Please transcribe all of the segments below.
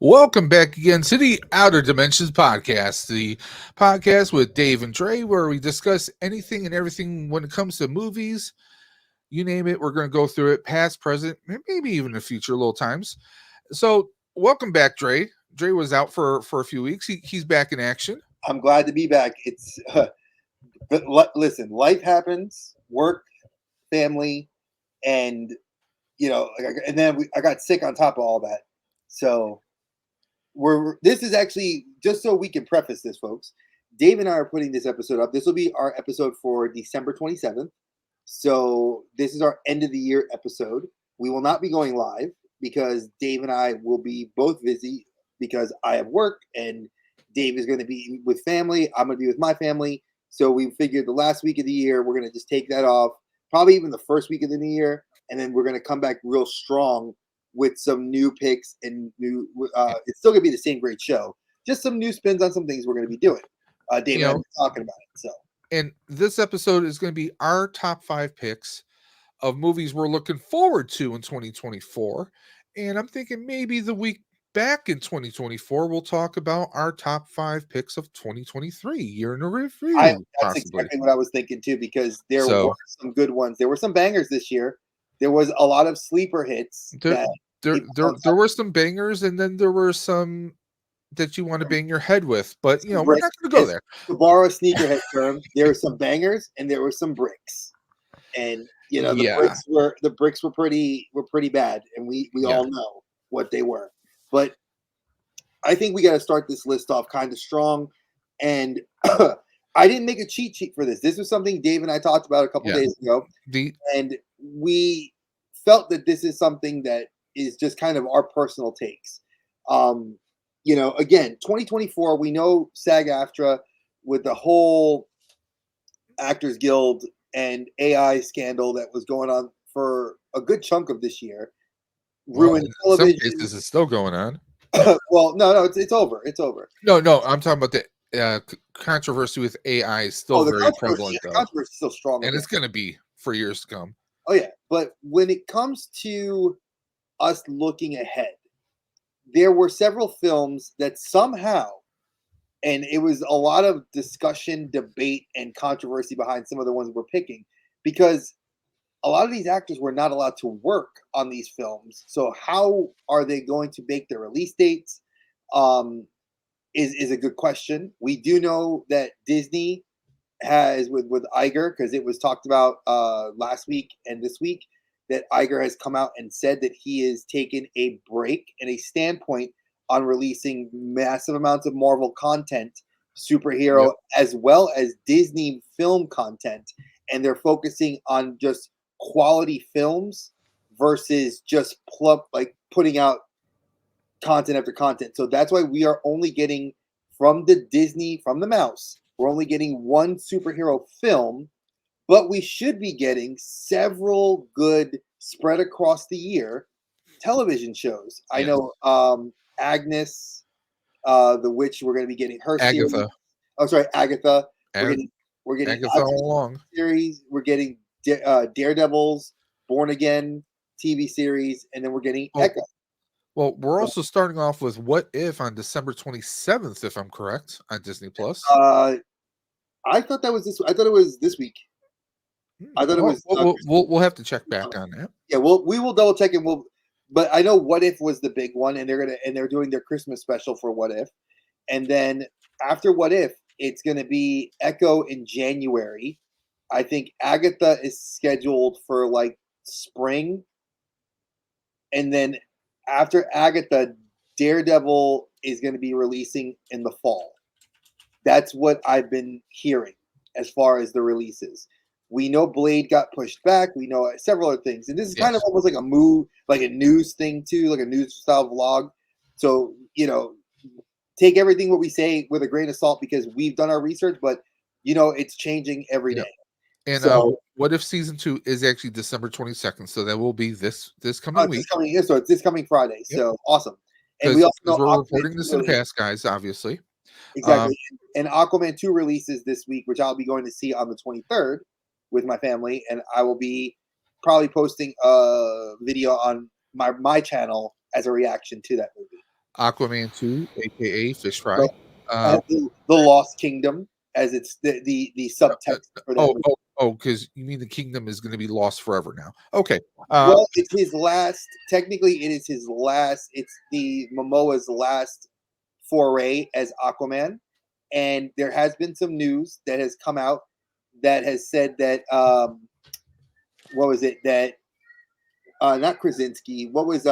Welcome back again to the Outer Dimensions podcast, the podcast with Dave and Dre, where we discuss anything and everything when it comes to movies. You name it, we're going to go through it, past, present, maybe even the future, little times. So, welcome back, Dre. Dre was out for a few weeks. He's back in action. I'm glad to be back. But listen, life happens, work, family, and and then I got sick on top of all that. So this is actually just so we can preface this, folks. Dave and I are putting this episode up. This will be our episode for December 27th. So this is our end of the year episode. We will not be going live because Dave and I will be both busy because I have work and Dave is going to be with family. I'm going to be with my family. So we figured the last week of the year, we're going to just take that off, probably even the first week of the new year. And then we're going to come back real strong with some new picks and new. It's still going to be the same great show. Just some new spins on some things we're going to be doing. Dave and I were talking about it. So, and this episode is going to be our top 5 picks of movies we're looking forward to in 2024. And I'm thinking maybe the week back in 2024, we'll talk about our top 5 picks of 2023, year in a review. That's exactly what I was thinking too, because there were some good ones. There were some bangers this year. There was a lot of sleeper hits. There were some bangers, and then there were some that you want to bang your head with, but we're not going to go there. To borrow a sneakerhead term, there were some bangers and there were some bricks, and the bricks were pretty bad, and we all know what they were. But I think we got to start this list off kind of strong, and I didn't make a cheat sheet for this. This was something Dave and I talked about a couple days ago, and we felt that this is something that is just kind of our personal takes. Again, 2024, we know SAG-AFTRA with the whole Actors Guild and AI scandal that was going on for a good chunk of this year ruined television. In some cases, it's still going on. Well, no, it's over. It's over. No, I'm talking about the controversy with AI is still very prevalent. The controversy is still strong, and it's going to be for years to come. Oh yeah, but when it comes to us looking ahead, there were several films that somehow, and it was a lot of discussion, debate, and controversy behind some of the ones we're picking, because a lot of these actors were not allowed to work on these films. So how are they going to make their release dates? Is a good question. We do know that Disney has with Iger, because it was talked about last week and this week, that Iger has come out and said that he is taking a break and a standpoint on releasing massive amounts of Marvel content, superhero, as well as Disney film content. And they're focusing on just quality films versus just putting out content after content. So that's why we are only getting from the mouse, we're only getting one superhero film, but we should be getting several good spread across the year television shows. I know Agnes, the witch, we're going to be getting her Agatha. series. Oh, sorry, Agatha. We're getting Agatha all along series. We're getting Daredevil's Born Again TV series, and then we're getting Echo. Well, we're also starting off with What If on December 27th, if I'm correct, on Disney Plus. I thought that was this. I thought it was this week. I thought it was. We'll have to check back on that. Yeah, we will double check and But I know What If was the big one, and they're doing their Christmas special for What If, and then after What If, it's going to be Echo in January. I think Agatha is scheduled for spring, and then after Agatha, Daredevil is going to be releasing in the fall. That's what I've been hearing as far as the releases. We know Blade got pushed back. We know several other things. And this is kind of almost like a move, like a news thing too, like a news style vlog. So, take everything what we say with a grain of salt because we've done our research, but it's changing every day. And What If season 2 is actually December 22nd, so that will be this coming week. So it's this coming Friday. Yep. So awesome. And we also know we're reporting this in the past, guys. Obviously, exactly. And Aquaman 2 releases this week, which I'll be going to see on the 23rd with my family, and I will be probably posting a video on my channel as a reaction to that movie. Aquaman 2, aka Fish The, Fry. Uh, the Lost Kingdom, as it's the subtext for that movie. because you mean the kingdom is going to be lost forever now? Okay. Well, it's his last. Technically, it is his last. It's the Momoa's last foray as Aquaman, and there has been some news that has come out that has said that what was it that not Krasinski, what was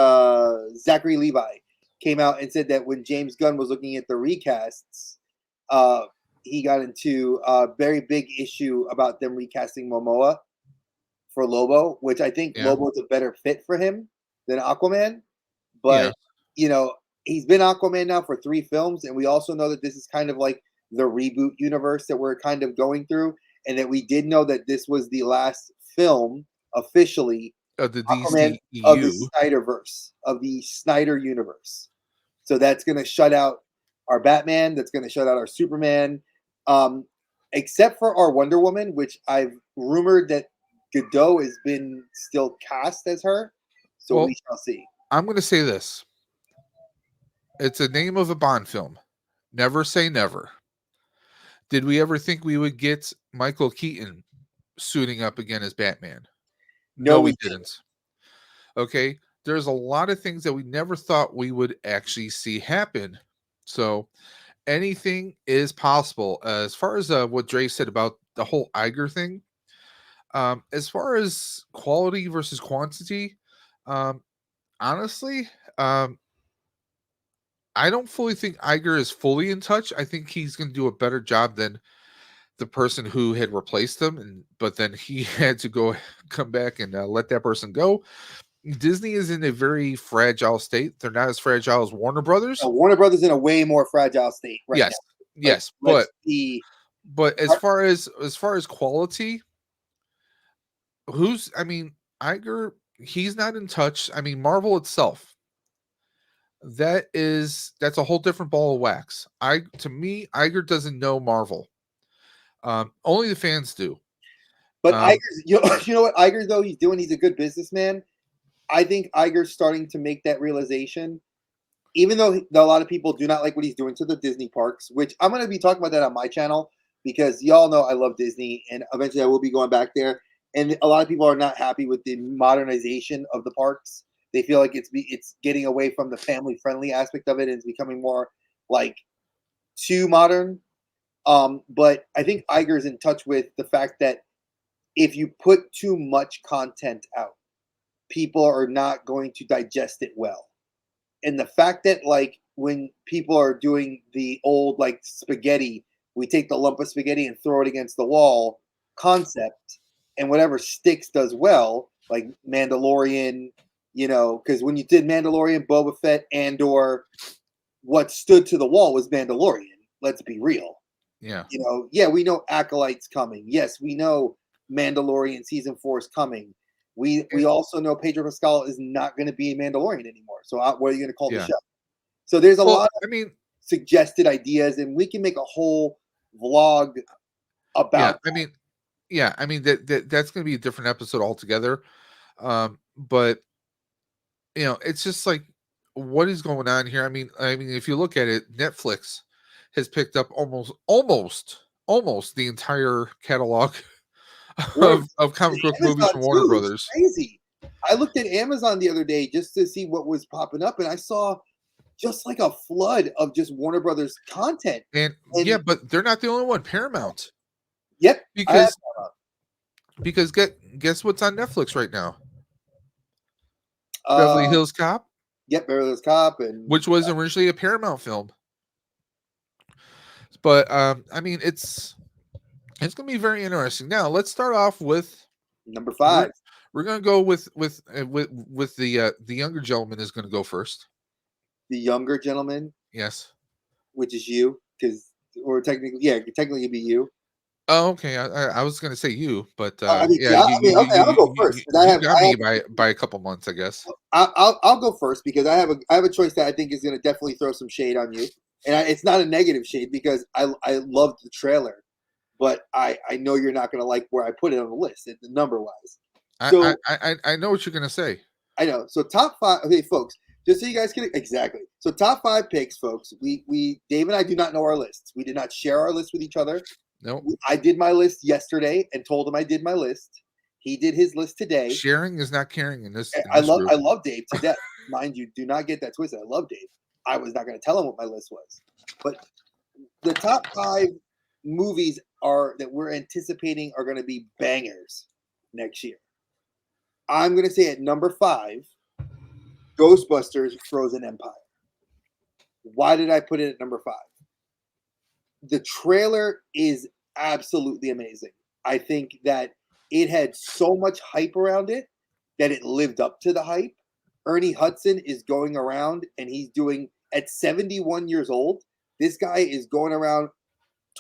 Zachary Levi came out and said that when James Gunn was looking at the recasts, uh, he got into a very big issue about them recasting Momoa for Lobo, which I think Yeah. Lobo is a better fit for him than Aquaman. Yeah. But you know, he's been Aquaman now for 3 films, and we also know that this is kind of like the reboot universe that we're kind of going through, and that we did know that this was the last film officially Of the Aquaman of the DCEU. Snyderverse, of the Snyder universe. So that's going to shut out our Batman. That's going to shut out our Superman, except for our Wonder Woman, which I've rumored that Godot has been still cast as her. So Well, we shall see. I'm going to say this. It's a name of a Bond film. Never say never. Did we ever think we would get Michael Keaton suiting up again as Batman? No, No, we we didn't. didn't. Okay. There's a lot of things that we never thought we would actually see happen. So anything is possible. As far as what Dre said about the whole Iger thing, as far as quality versus quantity, um, honestly, I don't fully think Iger is fully in touch. I think he's going to do a better job than the person who had replaced him, but then he had to go come back and let that person go. Disney is in a very fragile state. They're not as fragile as Warner Brothers. Warner Brothers in a way more fragile state right Yes, now. yes, Let's be. but as far as quality, I mean, Iger, he's not in touch. I mean, Marvel itself, that's a whole different ball of wax. To me, Iger doesn't know Marvel. Only the fans do. But Iger's, you know what Iger though he's doing. He's a good businessman. I think Iger's starting to make that realization. Even though a lot of people do not like what he's doing to the Disney parks, which I'm going to be talking about that on my channel because y'all know I love Disney, and eventually I will be going back there. And a lot of people are not happy with the modernization of the parks. They feel like it's getting away from the family friendly aspect of it and it's becoming more like too modern. But I think Iger's in touch with the fact that if you put too much content out, people are not going to digest it well. And the fact that like when people are doing the old like spaghetti, we take the lump of spaghetti and throw it against the wall concept, and whatever sticks does well, like Mandalorian, because when you did Mandalorian, Boba Fett, Andor, what stood to the wall was Mandalorian. Let's be real. Yeah. Yeah, we know Acolyte's coming. Yes, we know Mandalorian season 4 is coming. We also know Pedro Pascal is not going to be a Mandalorian anymore. So what are you going to call the show? So there's a lot of suggested ideas, and we can make a whole vlog about. That's going to be a different episode altogether. But it's just like, what is going on here? I mean, if you look at it, Netflix has picked up almost the entire catalog of comic book movies from Warner Brothers. Crazy. I looked at Amazon the other day just to see what was popping up, and I saw just like a flood of just Warner Brothers content. And yeah, but they're not the only one. Paramount. Yep. Because guess what's on Netflix right now? Beverly Hills Cop. Yep, Beverly Hills Cop, which was originally a Paramount film. But I mean, it's going to be very interesting. Now, let's start off with number 5. We're going to go with the younger gentleman is going to go first. The younger gentleman, yes, which is you, technically it'd be you. Oh, okay. I was going to say you, but I'll go first. You got me by a couple months, I guess. I'll go first because I have a choice that I think is going to definitely throw some shade on you, and it's not a negative shade because I loved the trailer, but I know you're not going to like where I put it on the list, number wise. So I know what you're going to say. I know. So top 5. Okay, folks. Just so you guys can exactly. So top 5 picks, folks. We Dave and I do not know our lists. We did not share our list with each other. Nope. I did my list yesterday and told him I did my list. He did his list today. Sharing is not caring in this. I love Dave to death. Mind you, do not get that twisted. I love Dave. I was not going to tell him what my list was, but the top 5 movies that we're anticipating are going to be bangers next year. I'm going to say at number 5, Ghostbusters: Frozen Empire. Why did I put it at number 5? The trailer is absolutely amazing. I think that it had so much hype around it that it lived up to the hype. Ernie Hudson is going around and he's doing, at 71 years old, this guy is going around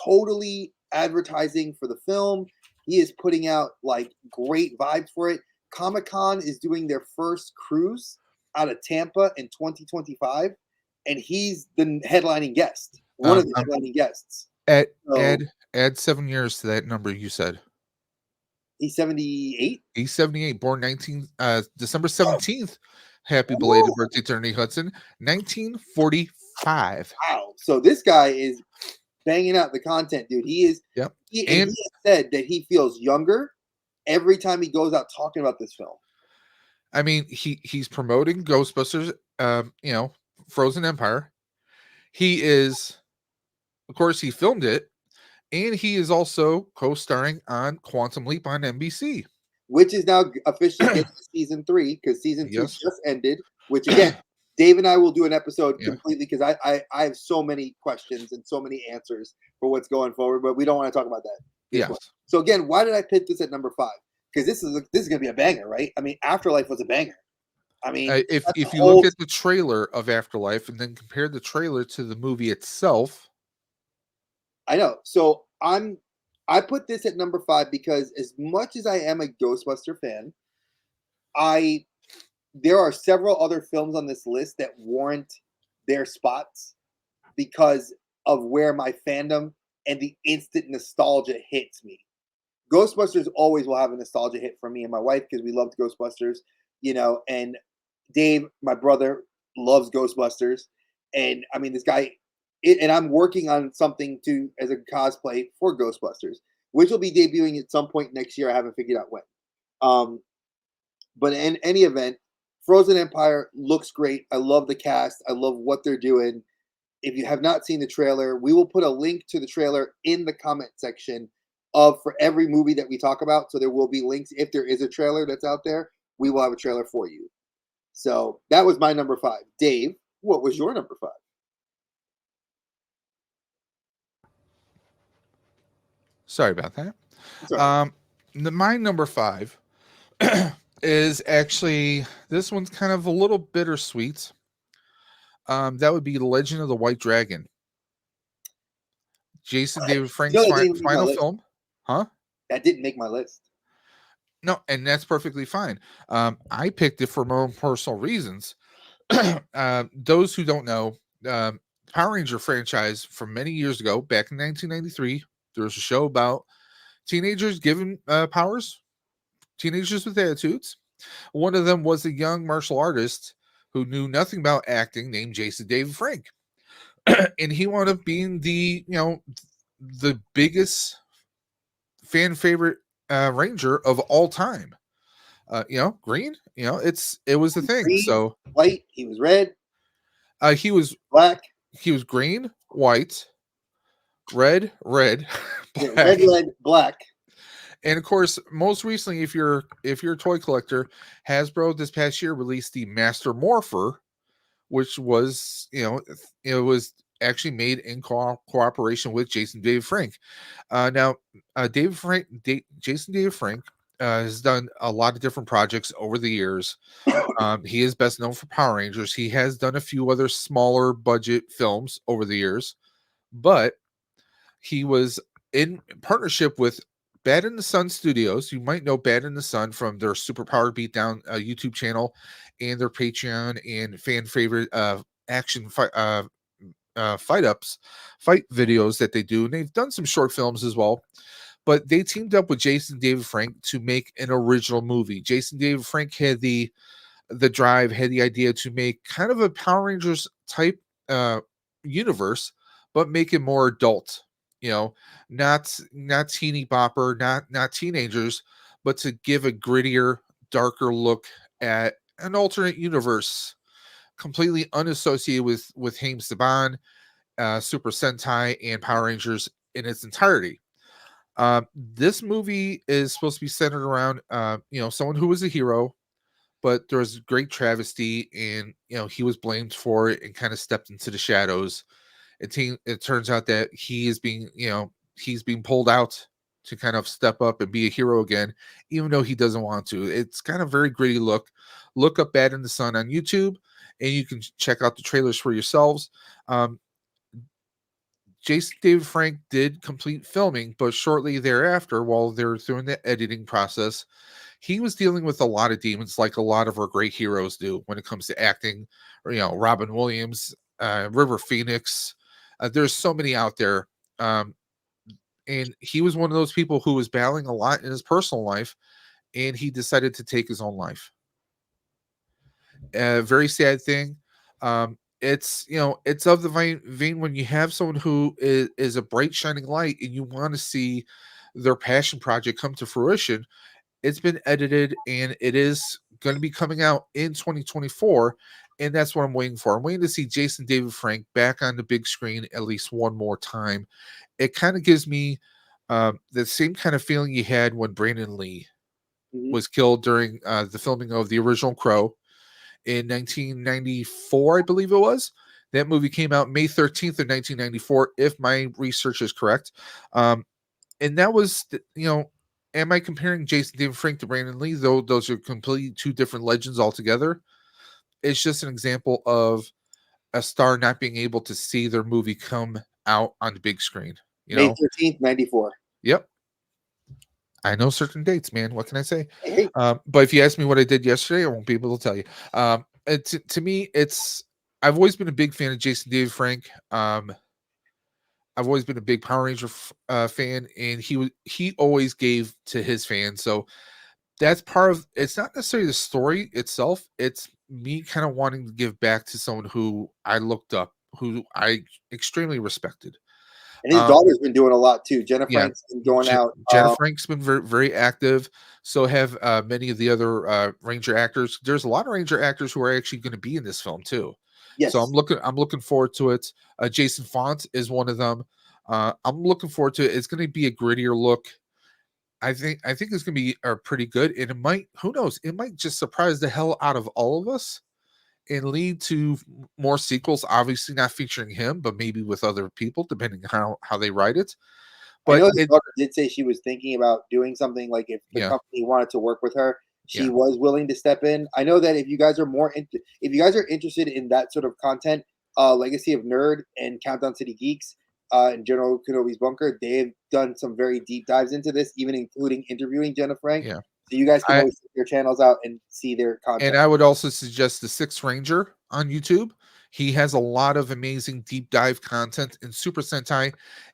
totally advertising for the film. He is putting out like great vibes for it. Comic-Con is doing their first cruise out of Tampa in 2025, and he's the headlining guest, one of the headlining guests. Add 7 years to that number you said. He's 78? He's 78, born December 17th. Happy belated birthday to Ernie Hudson, 1945. Wow. So this guy is banging out the content, dude. He is. Yep. He has said that he feels younger every time he goes out talking about this film. I mean, he's promoting Ghostbusters, Frozen Empire. He is, of course, he filmed it, and he is also co-starring on Quantum Leap on NBC, which is now officially into season 3 because season 2 Yes. just ended. Which again, Dave and I will do an episode completely because I have so many questions and so many answers for what's going forward, but we don't want to talk about that. Yes. So again, why did I pick this at number 5? Because this is going to be a banger, right? I mean, Afterlife was a banger. I mean, if you look at the trailer of Afterlife and then compare the trailer to the movie itself, I know. So I put this at number 5 because as much as I am a Ghostbuster fan, there are several other films on this list that warrant their spots because of where my fandom and the instant nostalgia hits me. Ghostbusters always will have a nostalgia hit for me and my wife because we loved Ghostbusters, and Dave, my brother, loves Ghostbusters. And I mean, this guy, and I'm working on something as a cosplay for Ghostbusters, which will be debuting at some point next year. I haven't figured out when. But in any event, Frozen Empire looks great. I love the cast. I love what they're doing. If you have not seen the trailer, we will put a link to the trailer in the comment section for every movie that we talk about. So there will be links. If there is a trailer that's out there, we will have a trailer for you. So that was my number 5. Dave, what was your number 5? Sorry about that. My number 5 is actually, this one's kind of a little bittersweet. That would be Legend of the White Dragon. Jason David Frank's final film. Huh? That didn't make my list. No, and that's perfectly fine. I picked it for my own personal reasons. Those who don't know, Power Ranger franchise from many years ago, back in 1993, there was a show about teenagers given powers, teenagers with attitudes. One of them was a young martial artist who knew nothing about acting named Jason David Frank. And he wound up being the biggest fan favorite Ranger of all time. Green, it was the thing. Green, so white, he was red. He was black. He was green, white, red, black. Yeah, red, black. And of course, most recently, if you're a toy collector, Hasbro this past year released the Master Morpher, which was it was actually made in cooperation with Jason David Frank. Now, Jason David Frank has done a lot of different projects over the years. He is best known for Power Rangers. He has done a few other smaller budget films over the years, but he was in partnership with Bad in the Sun Studios. You might know Bad in the Sun from their Superpowered Beatdown YouTube channel and their Patreon and fan favorite action fight videos that they do. And they've done some short films as well. But they teamed up with Jason David Frank to make an original movie. Jason David Frank had the the drive, had the idea to make kind of a Power Rangers type uh, universe, but make it more adult. You know, not teeny bopper, not teenagers, but to give a grittier, darker look at an alternate universe, completely unassociated with Haim Saban, Super Sentai, and Power Rangers in its entirety. This movie is supposed to be centered around, someone who was a hero, but there was great travesty, and he was blamed for it and kind of stepped into the shadows. It turns out that he's being pulled out to kind of step up and be a hero again, even though he doesn't want to. It's kind of very gritty look. Look up Bad in the Sun on YouTube, and you can check out the trailers for yourselves. Um, Jason David Frank did complete filming, but shortly thereafter, while they're doing the editing process, he was dealing with a lot of demons, like a lot of our great heroes do when it comes to acting. Or, Robin Williams, River Phoenix. There's so many out there, um, and he was one of those people who was battling a lot in his personal life, and he decided to take his own life. A very sad thing. It's of the vein when you have someone who is a bright shining light and you want to see their passion project come to fruition. It's been edited and it is going to be coming out in 2024, and that's what I'm waiting for. I'm waiting to see Jason David Frank back on the big screen at least one more time. It kind of gives me the same kind of feeling you had when Brandon Lee Mhm. was killed during the filming of the original Crow in 1994, I believe it was. That movie came out May 13th of 1994, if my research is correct. And that was, am I comparing Jason David Frank to Brandon Lee? Though those are completely two different legends altogether. It's just an example of a star not being able to see their movie come out on the big screen. May 13th, 94. Yep. I know certain dates, man. What can I say? Hey, But if you ask me what I did yesterday, I won't be able to tell you. To me, I've always been a big fan of Jason David Frank. I've always been a big Power Ranger fan, and he always gave to his fans. So that's part of. It's not necessarily the story itself. It's me kind of wanting to give back to someone who I looked up, who I extremely respected. and his Um, daughter's been doing a lot too. Jenna yeah, Frank's been going out. Jenna Frank's been very, very active. So have many of the other Ranger actors. There's a lot of Ranger actors who are actually going to be in this film too. So Yes, I'm looking forward to it. Jason Font is one of them. I'm looking forward to it. It's going to be a grittier look. I think it's going to be pretty good, and it might. Who knows? It might just surprise the hell out of all of us and lead to more sequels. Obviously, not featuring him, but maybe with other people, depending how they write it. I But know his it, daughter did say she was thinking about doing something like if the yeah, company wanted to work with her, she yeah, was willing to step in. I know that if you guys are if you guys are interested in that sort of content, Legacy of Nerd and Countdown City Geeks, and General Kenobi's Bunker, they've done some very deep dives into this, even including interviewing Jenna Frank. yeah. So you guys can I always check their channels out and see their And content. I would also suggest the Sixth Ranger on YouTube. He has a lot of amazing deep dive content in Super Sentai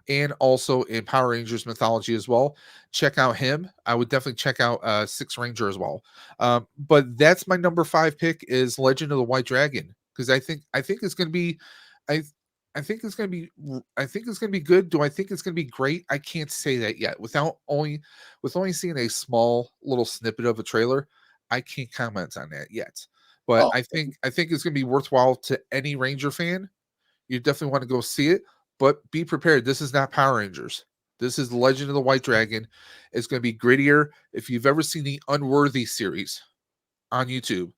and also in Power Rangers mythology as well. Check out him. I would definitely check out Sixth Ranger as well. But that's my number 5 pick is Legend of the White Dragon, because I think it's going to be I I think it's going to be I think it's going to be good. Do I think it's going to be great? I can't say that yet. With only seeing a small little snippet of a trailer, I can't comment on that yet. But Oh, I think it's gonna be worthwhile to any Ranger fan. You definitely want to go see it, but be prepared. This is not Power Rangers. This is Legend of the White Dragon. It's gonna be grittier. If you've ever seen the Unworthy series on YouTube,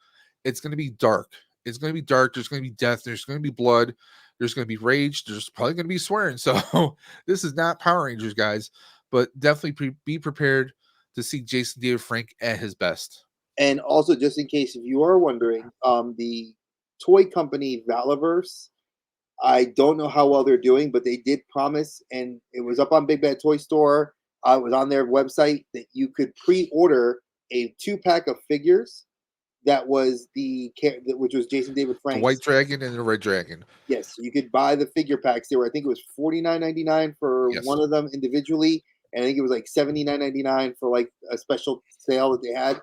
it's gonna be dark. It's gonna be dark. There's gonna be death. There's gonna be blood. There's gonna be rage. There's probably gonna be swearing. So this is not Power Rangers, guys. But definitely be prepared to see Jason David Frank at his best. and also just in case if you are wondering, the toy company Valaverse, I don't know how well they're doing, but they did promise, and it was up on Big Bad Toy Store. It was on their website that you could pre-order a 2 pack of figures. That was which was Jason David The White Frank's. Dragon and the Red Dragon. Yes, you could buy the figure packs. They were, I think it was 49.99 for Yes. one of them individually, and I think it was like 79.99 for like a special sale that they had.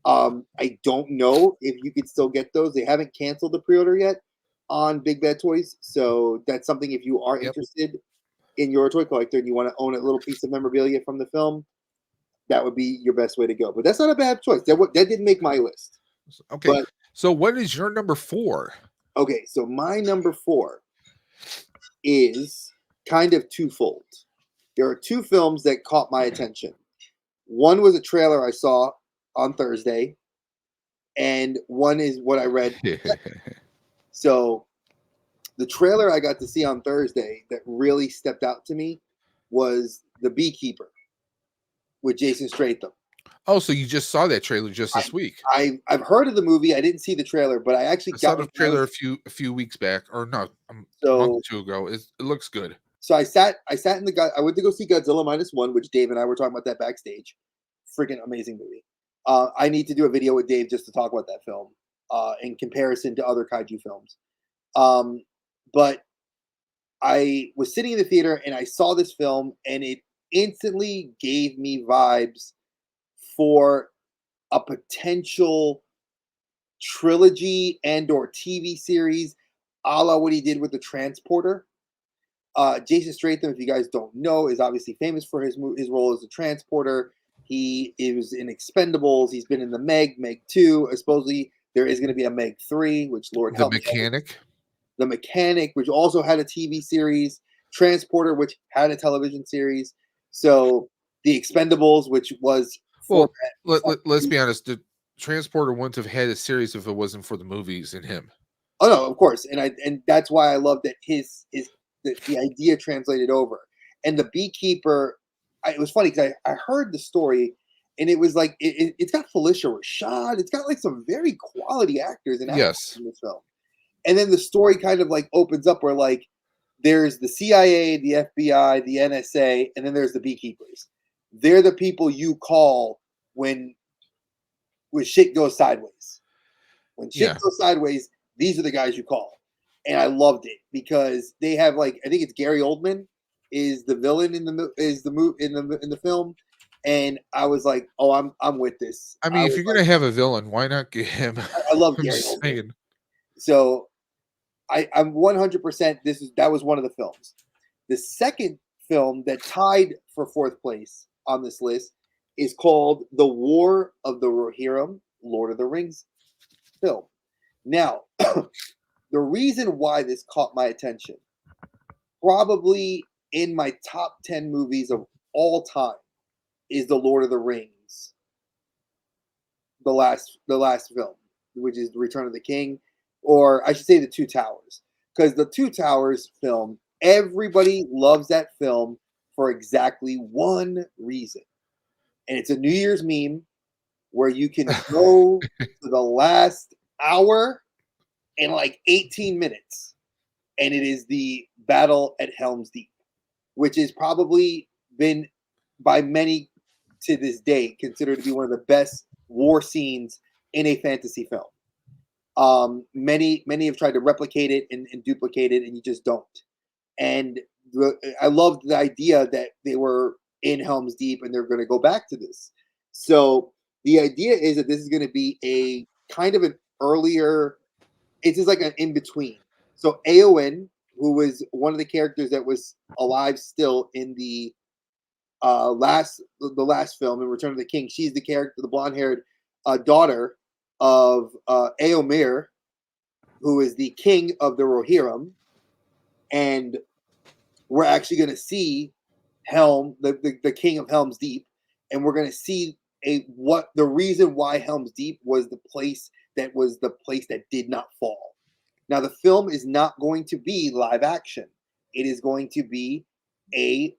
I don't know if you could still get those. They haven't canceled the pre-order yet on Big Bad Toys, so that's something if you are Yep. interested in your toy collector and you want to own a little piece of memorabilia from the film, that would be your best way to go. But that's not a bad choice. That didn't make my list. Okay. But So what is your number 4? okay, so my number 4 is kind of twofold. There are two films that caught my attention. One was a trailer I saw on Thursday, and one is what I read. So the trailer I got to see on Thursday that really stepped out to me was The Beekeeper with Jason Statham. Oh, so you just saw that trailer just this week? I've heard of the movie. I didn't see the trailer, but I actually I saw got the trailer a few weeks back, or no, a month so or two ago. It looks good. so I sat in the I went to go see Godzilla -1, which Dave and I were talking about that backstage. Freaking amazing movie. I need to do a video with Dave just to talk about that film in comparison to other kaiju films. But I was sitting in the theater and I saw this film, and it instantly gave me vibes for a potential trilogy and or TV series, a la what he did with the Transporter. Jason Statham, if you guys don't know, is obviously famous for his role as a transporter. He was in Expendables. He's been in the Meg 2. Supposedly there is going to be a Meg 3, which Lord The help me. Mechanic. The Mechanic, which also had a TV series. Transporter, which had a television series. So the Expendables, which was Well, let's be honest. The Transporter wouldn't have had a series if it wasn't for the movies and him. Oh no, of course, and that's why I love that the idea translated over. And The Beekeeper, it was funny because I heard the story, and it was like it's got Felicia Rashad, it's got like some very quality actors and actors Yes. in this film. And then the story kind of like opens up where like there's the CIA, the FBI, the NSA, and then there's the beekeepers. They're the people you call when shit goes sideways. When shit goes sideways, these are the guys you call. And I loved it because they have like I think it's Gary Oldman is the villain in the film, and I was like, oh, I'm with this. I mean, if you're gonna have a villain, why not get him? I love I'm Gary just Oldman. saying. So I'm 100%. That was one of the films. The second film that tied for fourth place on this list is called The War of the Rohirrim, Lord of the Rings film. Now, the reason why this caught my attention, probably in my top 10 movies of all time, is The Lord of the Rings, the last film, which is Return of the King, or I should say The Two Towers. Because The Two Towers film, everybody loves that film for exactly one reason. And it's a New Year's meme where you can go to the last hour in like 18 minutes. And it is the battle at Helm's Deep, which is probably been by many to this day considered to be one of the best war scenes in a fantasy film. Many have tried to replicate it and duplicate it, and you just don't. And I loved the idea that they were in Helm's Deep and they're going to go back to this. So the idea is that this is going to be a kind of an earlier. It's just like an in between. So Aowen, who was one of the characters that was alive still in the last film in Return of the King, she's the character, the blonde haired daughter of Eomer, who is the king of the Rohirrim, and we're actually going to see Helm, the king of Helm's Deep, and we're going to see what the reason why Helm's Deep was the place that did not fall. Now, the film is not going to be live action; it is going to be a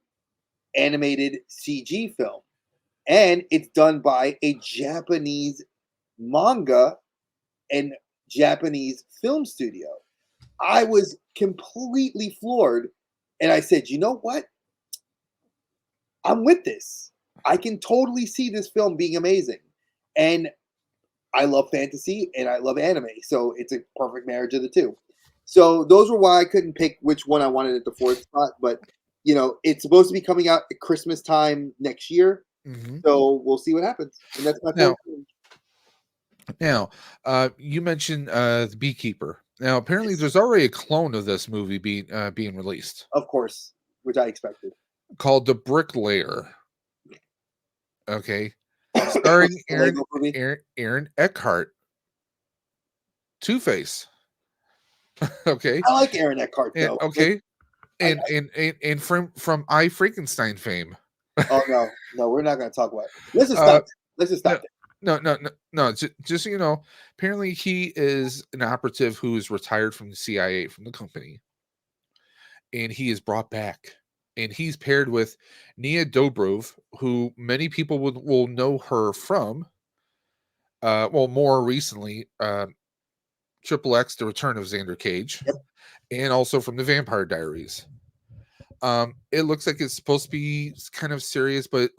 animated CG film, and it's done by a Japanese manga and Japanese film studio. I was completely floored, and I said, "You know what? I'm with this. I can totally see this film being amazing." And I love fantasy and I love anime, so it's a perfect marriage of the two. So those were why I couldn't pick which one I wanted at the fourth spot. But it's supposed to be coming out at Christmas time next year, Mm-hmm. so we'll see what happens. And that's my Now, fourth. Now, you mentioned the Beekeeper. Now, apparently, Yes, there's already a clone of this movie being released of course, which I expected. called The Bricklayer. Okay, Which starring is the Lego movie. Aaron Eckhart, Two Face. Okay, I like Aaron Eckhart and though. Like, okay, I, and from I Frankenstein fame. oh no, no, we're not going to talk about it. Let's just Uh, stop. Let's just no, stop there. no. Just so you know, apparently he is an operative who is retired from the CIA from the company, and he is brought back, and he's paired with Nia Dobrov, who many people will know her from. Well, more recently, Triple X: The Return of Xander Cage, Yep. and also from the Vampire Diaries. It looks like it's supposed to be kind of serious, but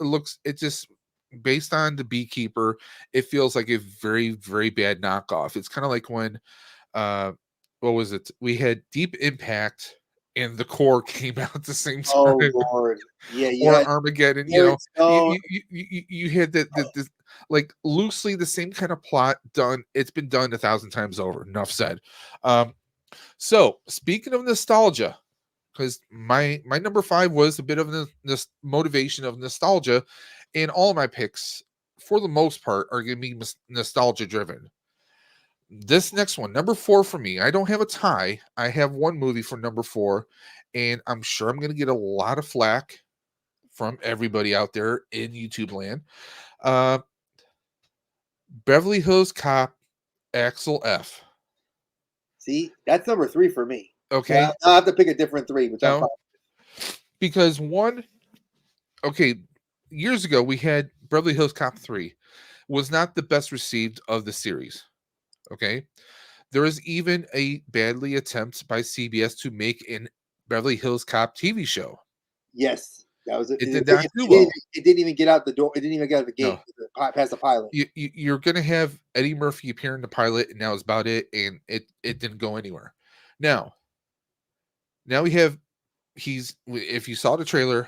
it just based on the Beekeeper, it feels like a very, very bad knockoff. It's kind of like when uh what was it? We had Deep Impact and the Core came out at the same Oh time, Lord, yeah, you or had Armageddon. You Aaron know, Stone. you had the like loosely the same kind of plot done. It's been done 1,000 times over. Enough said. Um, so speaking of nostalgia, because my number five was a bit of this motivation of nostalgia, and all of my picks for the most part are going to be nostalgia driven. This next one, number four for me, I don't have a tie. I have one movie for number four, and I'm sure I'm going to get a lot of flack from everybody out there in YouTube land. Uh, Beverly Hills Cop Axel F. See, that's number three for me. Now Okay, I have to pick a different three, which I'm fine. no, because one, okay, years ago we had Beverly Hills Cop 3 was not the best received of the series. Okay. There was even a badly attempt by CBS to make an Beverly Hills Cop TV show. Yes, that was it. It It, did not it, do it didn't, well. it didn't even get out the door. It didn't even get out the gate No. past the pilot. You're going to have Eddie Murphy appear in the pilot, and that was about it. And it didn't go anywhere. Now, now we have, if you saw the trailer,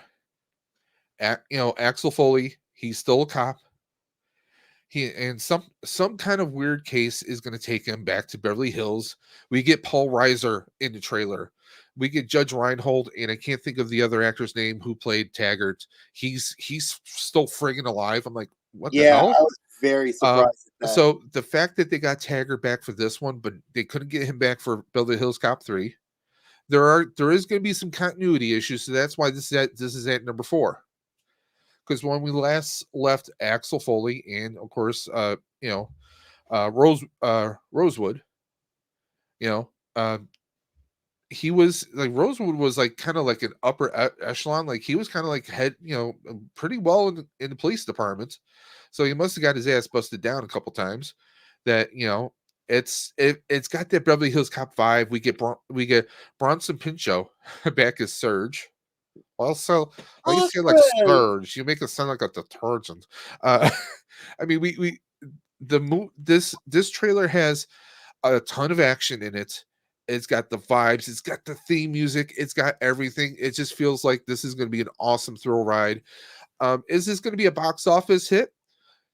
Axel Foley, he's still a cop. He and some kind of weird case is going to take him back to Beverly Hills. We get Paul Reiser in the trailer. We get Judge Reinhold, and I can't think of the other actor's name who played Taggart. He's still friggin' alive. I'm like, what the Yeah, hell? I was very Um, surprised at that. so the fact that they got Taggart back for this one, but they couldn't get him back for Beverly Hills Cop 3. There is going to be some continuity issues, so that's why this is at number four. Because when we last left Axel Foley and of course Rosewood, you know, he was like Rosewood was like kind of like an upper echelon, like he was kind of like head, pretty well in the police department. So he must have got his ass busted down a couple times. That it's got that Beverly Hills Cop vibe. We get Bronson Pinchot back as Surge. Also, why you say like Alfred. Surge? You make it sound like a detergent. Uh, I mean, this trailer has a ton of action in it. It's got the vibes, it's got the theme music, it's got everything. It just feels like this is going to be an awesome thrill ride. Is this going to be a box office hit?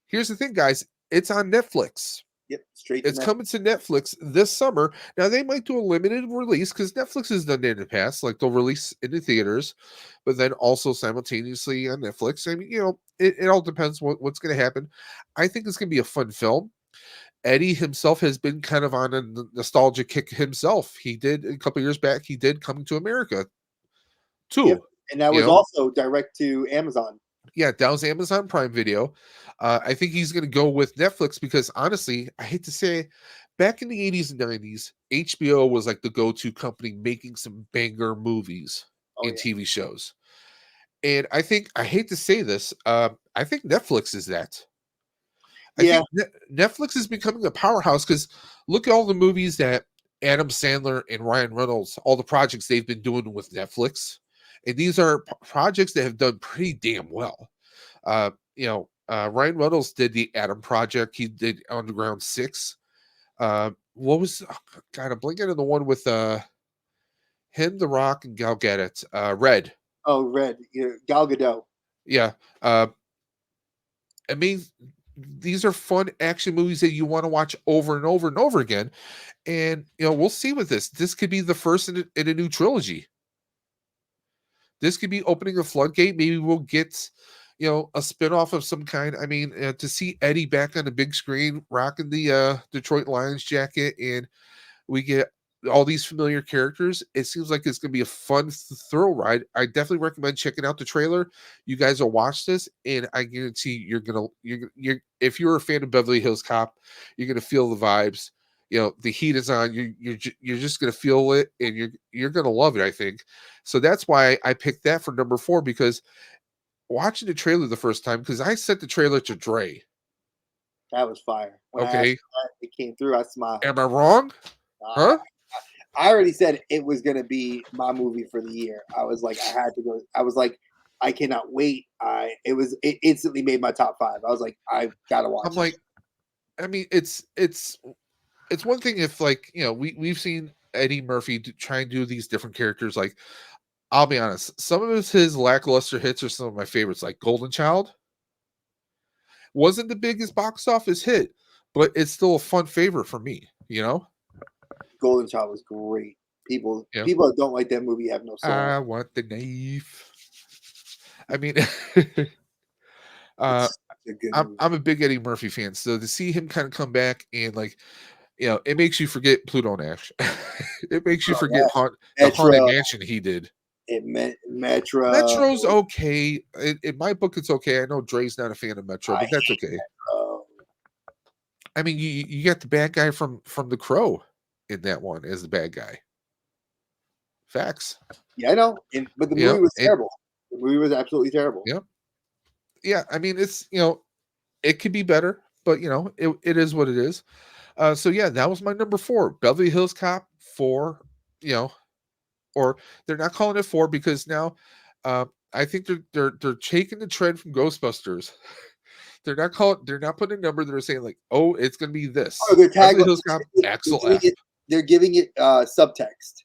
Here's the thing, guys. It's on Netflix. Yep, straight to It's Netflix. coming to Netflix this summer. Now they might do a limited release because Netflix has done that in the past. Like they'll release in the theaters, but then also simultaneously on Netflix. I mean, it all depends what's going to happen. I think it's going to be a fun film. Eddie himself has been kind of on a nostalgia kick himself. He did a couple years back. He did Coming to America Yep, too. and that You was know, also direct to Amazon. yeah, that was Amazon Prime Video. I think he's going to go with Netflix because honestly, I hate to say, back in the 80s and 90s, HBO was like the go-to company making some banger movies Oh and yeah, TV shows. And I hate to say this, I think Netflix is that. I yeah, think Netflix is becoming a powerhouse because look at all the movies that Adam Sandler and Ryan Reynolds, all the projects they've been doing with Netflix, and these are projects that have done pretty damn well. Ryan Reynolds did the Adam Project. He did Underground Six. What was God? I'm blinking on the one with him, The Rock, and Gal Gadot. Red. oh Red, Gal Gadot. Yeah. I mean, these are fun action movies that you want to watch over and over and over again. And we'll see with this. This could be the first in a new trilogy. This could be opening a floodgate. Maybe we'll get, a spinoff of some kind. I mean, to see Eddie back on the big screen rocking the Detroit Lions jacket, and we get all these familiar characters. It seems like it's going to be a fun thrill ride. I definitely recommend checking out the trailer. You guys will watch this, and I guarantee you're if you're a fan of Beverly Hills Cop, you're gonna feel the vibes. The heat is on. You're just gonna feel it, and you're gonna love it, I think. So that's why I picked that for number 4, because watching the trailer the first time, because I sent the trailer to Dre. That was fire. When Okay, it came through, I smiled. am I wrong? Huh? I already said it was going to be my movie for the year. I was like, I had to go. I was like, I cannot wait. It instantly made my top 5. I was like, I gotta watch. I'm like, I mean, it's one thing if, like, we've seen Eddie Murphy try and do these different characters. Like, I'll be honest, some of his lackluster hits are some of my favorites. Like Golden Child wasn't the biggest box office hit, but it's still a fun favorite for me. Golden Child was great. People Yeah. that don't like that movie have no soul. I want the knife. I mean, I'm a big Eddie Murphy fan, so to see him kind of come back and, like, it makes you forget Pluto Nash. It makes you forget the Haunted Mansion he did. Metro. Metro's okay. In my book, it's okay. I know Dre's not a fan of Metro, but that's okay. Metro. I mean, you got the bad guy from The Crow in that one as the bad guy. Facts. Yeah, I know. But the movie was terrible. The movie was absolutely terrible. Yep. Yeah, I mean, it's, it could be better, but, it is what it is. So yeah, that was my number 4, Beverly Hills Cop 4. Or they're not calling it 4 because now, I think they're taking the trend from Ghostbusters. They're not putting a number. They're saying, like, oh, it's going to be this. Oh, they're Beverly Hills Cop Axel F. They're giving it subtext.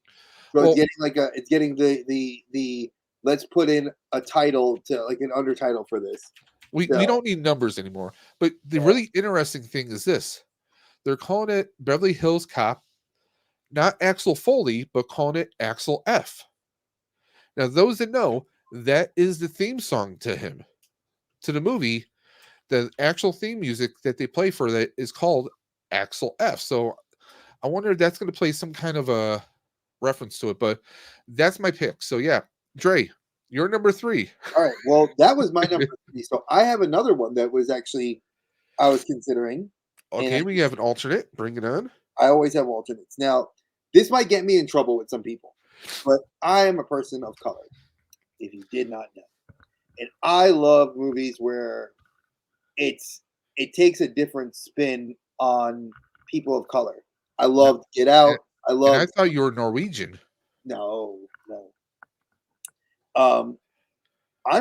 So it's getting the let's put in a title to, like, an undertitle for this. We don't need numbers anymore. But the really interesting thing is this. They're calling it Beverly Hills Cop, not Axel Foley, but calling it Axel F. Now, those that know, that is the theme song to the movie. The actual theme music that they play for that is called Axel F. So I wonder if that's going to play some kind of a reference to it, but that's my pick. So yeah, Dre, you're number 3. All right. Well, that was my number 3. So I have another one that was actually I was considering. Okay, we have an alternate. Bring it on. I always have alternates. Now, this might get me in trouble with some people, but I am a person of color, if you did not know. And I love movies where it takes a different spin on people of color. I love Get Out. I thought you were Norwegian. No. I'm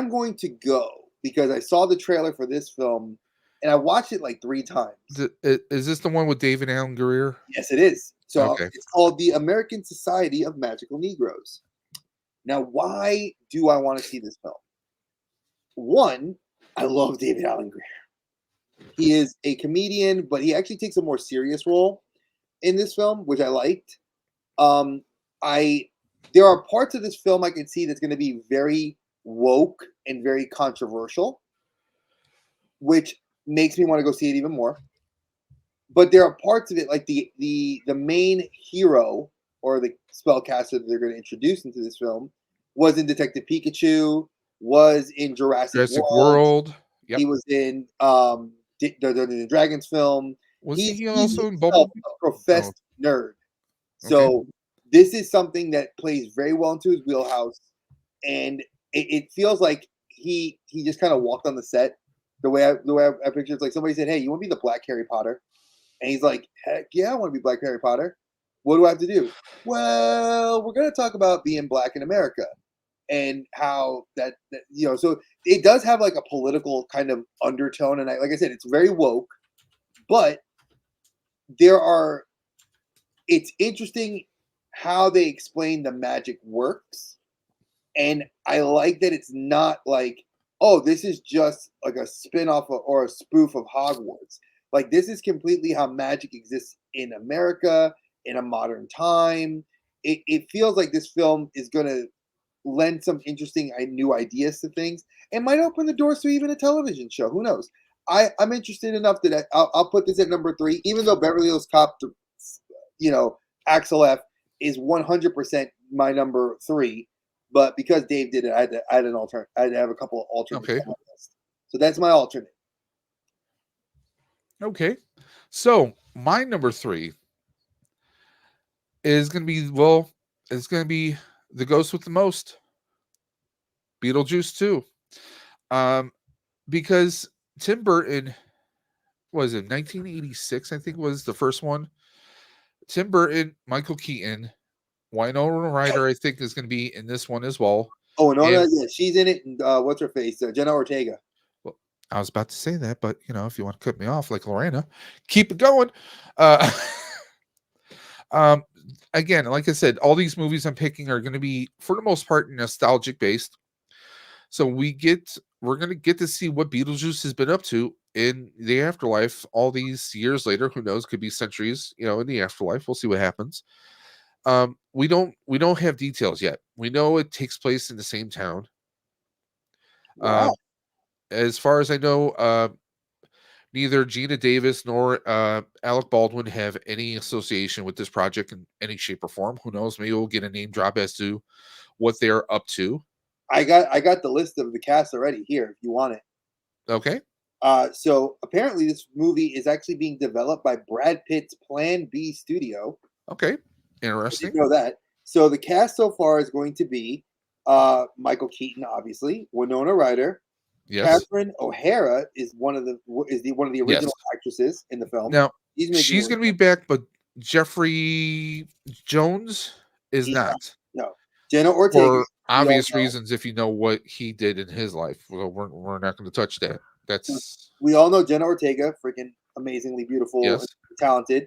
going to go because I saw the trailer for this film and I watched it like 3 times. Is this the one with David Allen Greer? Yes, it is. So okay. It's called the American Society of Magical Negroes. Now, why do I want to see this film? One, I love David Allen Greer. He is a comedian, but he actually takes a more serious role in this film, which I liked. There are parts of this film I can see that's going to be very woke and very controversial, which makes me want to go see it even more. But there are parts of it, like the main hero or the spellcaster that they're going to introduce into this film was in Detective Pikachu, was in Jurassic World. Yep. He was in the Dragons film. Was he also in Bumblebee? A professed nerd. So this is something that plays very well into his wheelhouse, and it feels like he just kind of walked on the set. The way I picture it's like somebody said, "Hey, you want to be the Black Harry Potter?" And he's like, "Heck yeah, I want to be Black Harry Potter. What do I have to do?" Well, we're going to talk about being black in America and how that so it does have like a political kind of undertone, and like I said, it's very woke, but it's interesting how they explain the magic works, and I like that it's not like oh, this is just like a spin-off or a spoof of Hogwarts. Like this is completely how magic exists in America in a modern time. It feels like this film is going to lend some interesting new ideas to things and might open the doors to even a television show. Who knows? I'm interested enough that I'll put this at number 3, even though Beverly Hills Cop, you know, Axel F is 100% my number 3. But because Dave did it, I had to add an alternate. I had to have a couple of alternates Okay. on my list. So that's my alternate. Okay. So my number 3 is going to be, well, it's going to be the ghost with the most, Beetlejuice 2. Because Tim Burton, was it 1986, I think was the first one. Tim Burton, Michael Keaton, Winona Ryder, I think, is going to be in this one as well. Oh, and all that, yeah, she's in it. And what's her face? Jenna Ortega. Well, I was about to say that, but if you want to cut me off like Lorena, keep it going. Uh, again, like I said, all these movies I'm picking are going to be, for the most part, nostalgic based. So we're going to get to see what Beetlejuice has been up to in the afterlife all these years later. Who knows? Could be centuries, in the afterlife. We'll see what happens. We don't have details yet. We know it takes place in the same town. Wow. As far as I know, neither Gina Davis nor Alec Baldwin have any association with this project in any shape or form. Who knows? Maybe we'll get a name drop as to what they're up to. I got the list of the cast already here if you want it. Okay. So apparently this movie is actually being developed by Brad Pitt's Plan B studio. Okay. I Interesting. didn't know that. So the cast so far is going to be Michael Keaton, obviously, Winona Ryder, Yes. Catherine O'Hara is one of the original actresses in the film. Now she's going to be back, but Jeffrey Jones is not. No, Jenna Ortega, for obvious reasons. If you know what he did in his life, well, we're not going to touch that. We all know Jenna Ortega, freaking amazingly beautiful, yes, and talented.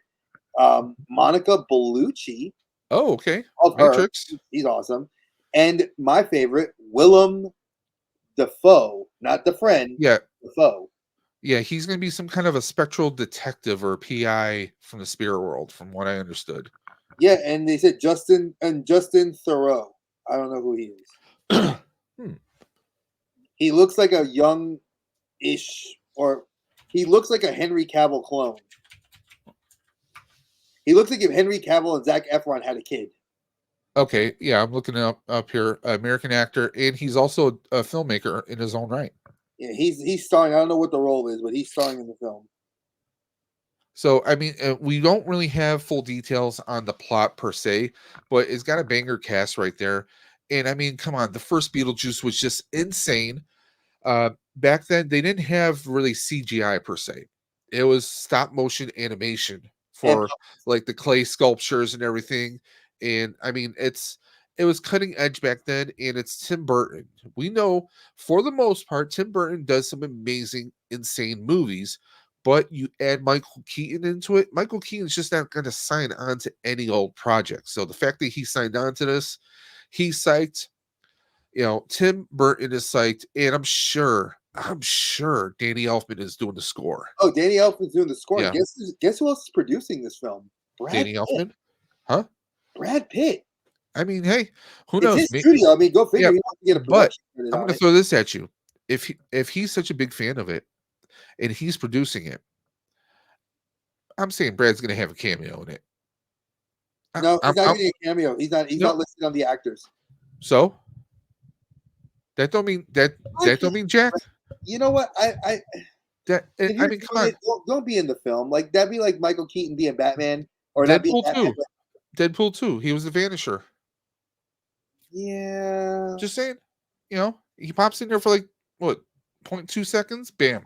Monica Bellucci. Oh, okay. Of Matrix. Her. He's awesome. And my favorite, Willem Dafoe, not the friend. Yeah. Dafoe. Yeah, he's going to be some kind of a spectral detective or PI from the spirit world, from what I understood. Yeah, and they said Justin Theroux. I don't know who he is. He looks like a young-ish, or he looks like a Henry Cavill clone. He looks like if Henry Cavill and Zac Efron had a kid. Okay, yeah, I'm looking up here. American actor, and he's also a filmmaker in his own right. Yeah, he's starring. I don't know what the role is, but he's starring in the film. So, I mean, we don't really have full details on the plot per se, but it's got a banger cast right there. And I mean, come on, the first Beetlejuice was just insane. Back then, they didn't have really CGI per se. It was stop motion animation for like the clay sculptures and everything. And I mean, it was cutting edge back then, and it's Tim Burton. We know for the most part, Tim Burton does some amazing, insane movies. But you add Michael Keaton into it, Michael Keaton's just not going to sign on to any old project. So the fact that he signed on to this, he's psyched. Tim Burton is psyched, and I'm sure Danny Elfman is doing the score. Oh, Danny Elfman's doing the score. Yeah. Guess who else is producing this film? Danny Elfman? Huh? Brad Pitt. I mean, hey, who knows? It's his studio. I mean, go figure. Yeah, He wants to get a production I'm going to throw this at you. If he's such a big fan of it, and he's producing it, I'm saying Brad's going to have a cameo in it. No, he's not getting a cameo. He's not listed on the actors. So that don't mean don't mean jack. You know what? I mean, come on. Don't be in the film. Like that'd be like Michael Keaton being Batman, or Deadpool 2. Deadpool 2. He was the Vanisher. Yeah. Just saying. He pops in there for like what 0.2 seconds. Bam.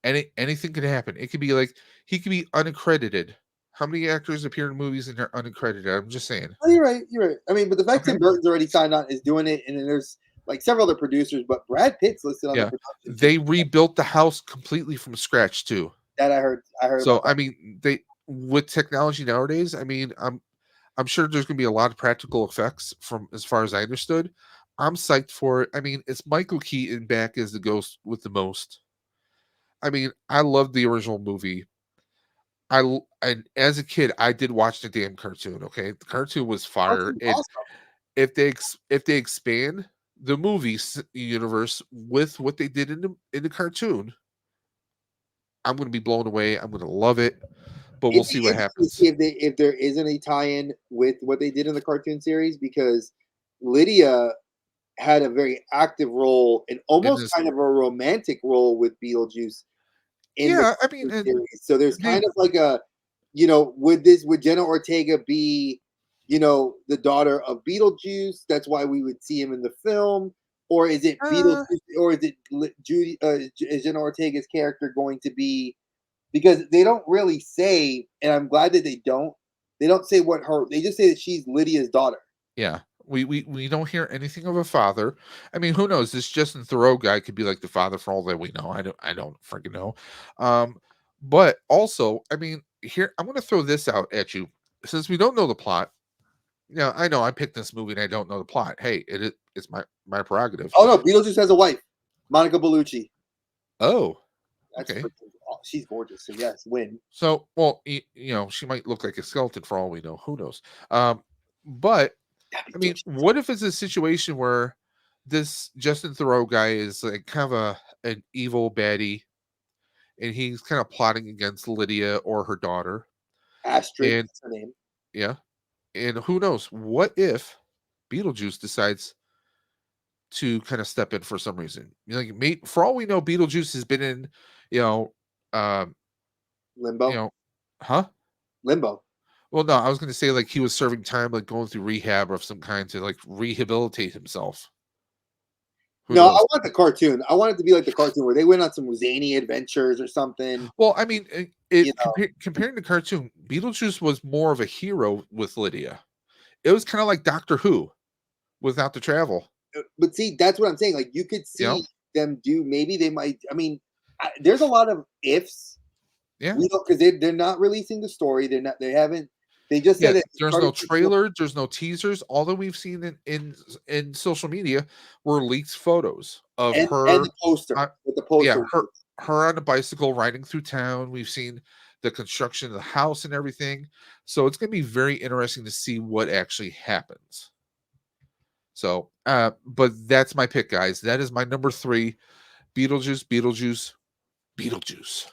Anything could happen. It could be like he could be unaccredited. How many actors appear in movies and they're unaccredited? I'm just saying. Oh, you're right. I mean, but the fact Tim Burton's already signed on is doing it, and then there's like several other producers, but Brad Pitt's listed on the production. They rebuilt the house completely from scratch too. That I heard. So I mean, with technology nowadays, I mean, I'm sure there's going to be a lot of practical effects from as far as I understood, I'm psyched for it. I mean, it's Michael Keaton back as the ghost with the most. I mean, I love the original movie. And as a kid, I did watch the damn cartoon. Okay, the cartoon was fire, Cartoon's and awesome. if they expand the movie universe with what they did in the cartoon, I'm going to be blown away. I'm going to love it, but we'll It'd see be what interesting to happens. see if there isn't a tie-in with what they did in the cartoon series, because Lydia had a very active role and In almost this, kind of a romantic role with Beetlejuice in the yeah, I mean, cartoon series. So there's they kind of like a, would Jenna Ortega be, the daughter of Beetlejuice? That's why we would see him in the film, or is it Beetlejuice, uh, or is it Judy, is Jenna Ortega's character going to be? Because they don't really say, and I'm glad that they don't. They don't say what her. They just say that she's Lydia's daughter. yeah, we don't hear anything of a father. I mean, who knows? This Justin Thoreau guy could be like the father for all that we know. I don't freaking know. Um, but also, I mean, here I'm going to throw this out at you since we don't know the plot. Yeah, I know I picked this movie and I don't know the plot. Hey, it's my prerogative. Oh no, Beetlejuice has a wife, Monica Bellucci. Oh, That's okay. freaking. Oh, she's gorgeous. So yes, win. So, well, she might look like a skeleton for all we know. Who knows? But That'd I be mean, what if it's a situation where this Justin Thoreau guy is like kind of an evil baddie, and he's kind of plotting against Lydia or her daughter, Astrid. and That's her name. yeah, and who knows? What if Beetlejuice decides to kind of step in for some reason? Like, for all we know, Beetlejuice has been in, you know, um, you Limbo. know, huh? Limbo. Well, no, I was going to say like he was serving time, like going through rehab of some kind to like rehabilitate himself. Who No, I knows? want the cartoon. I want it to be like the cartoon where they went on some zany adventures or something. Well, I mean, You know, comparing the cartoon, Beetlejuice was more of a hero with Lydia. It was kind of like Doctor Who without the travel. but see, that's what I'm saying. Like you could You see know? them do. Maybe they might. I mean, there's a lot of ifs. Yeah, We don't, because they're not releasing the story. They're not. They haven't. They just yeah. said it There's started no to film. trailer. There's no teasers. All that we've seen in social media were leaked photos of And her. the poster. Uh, What the yeah, poster was. her on a bicycle riding through town. We've seen the construction of the house and everything. So it's going to be very interesting to see what actually happens. So, but that's my pick, guys. That is my number 3. Beetlejuice, Beetlejuice, Beetlejuice.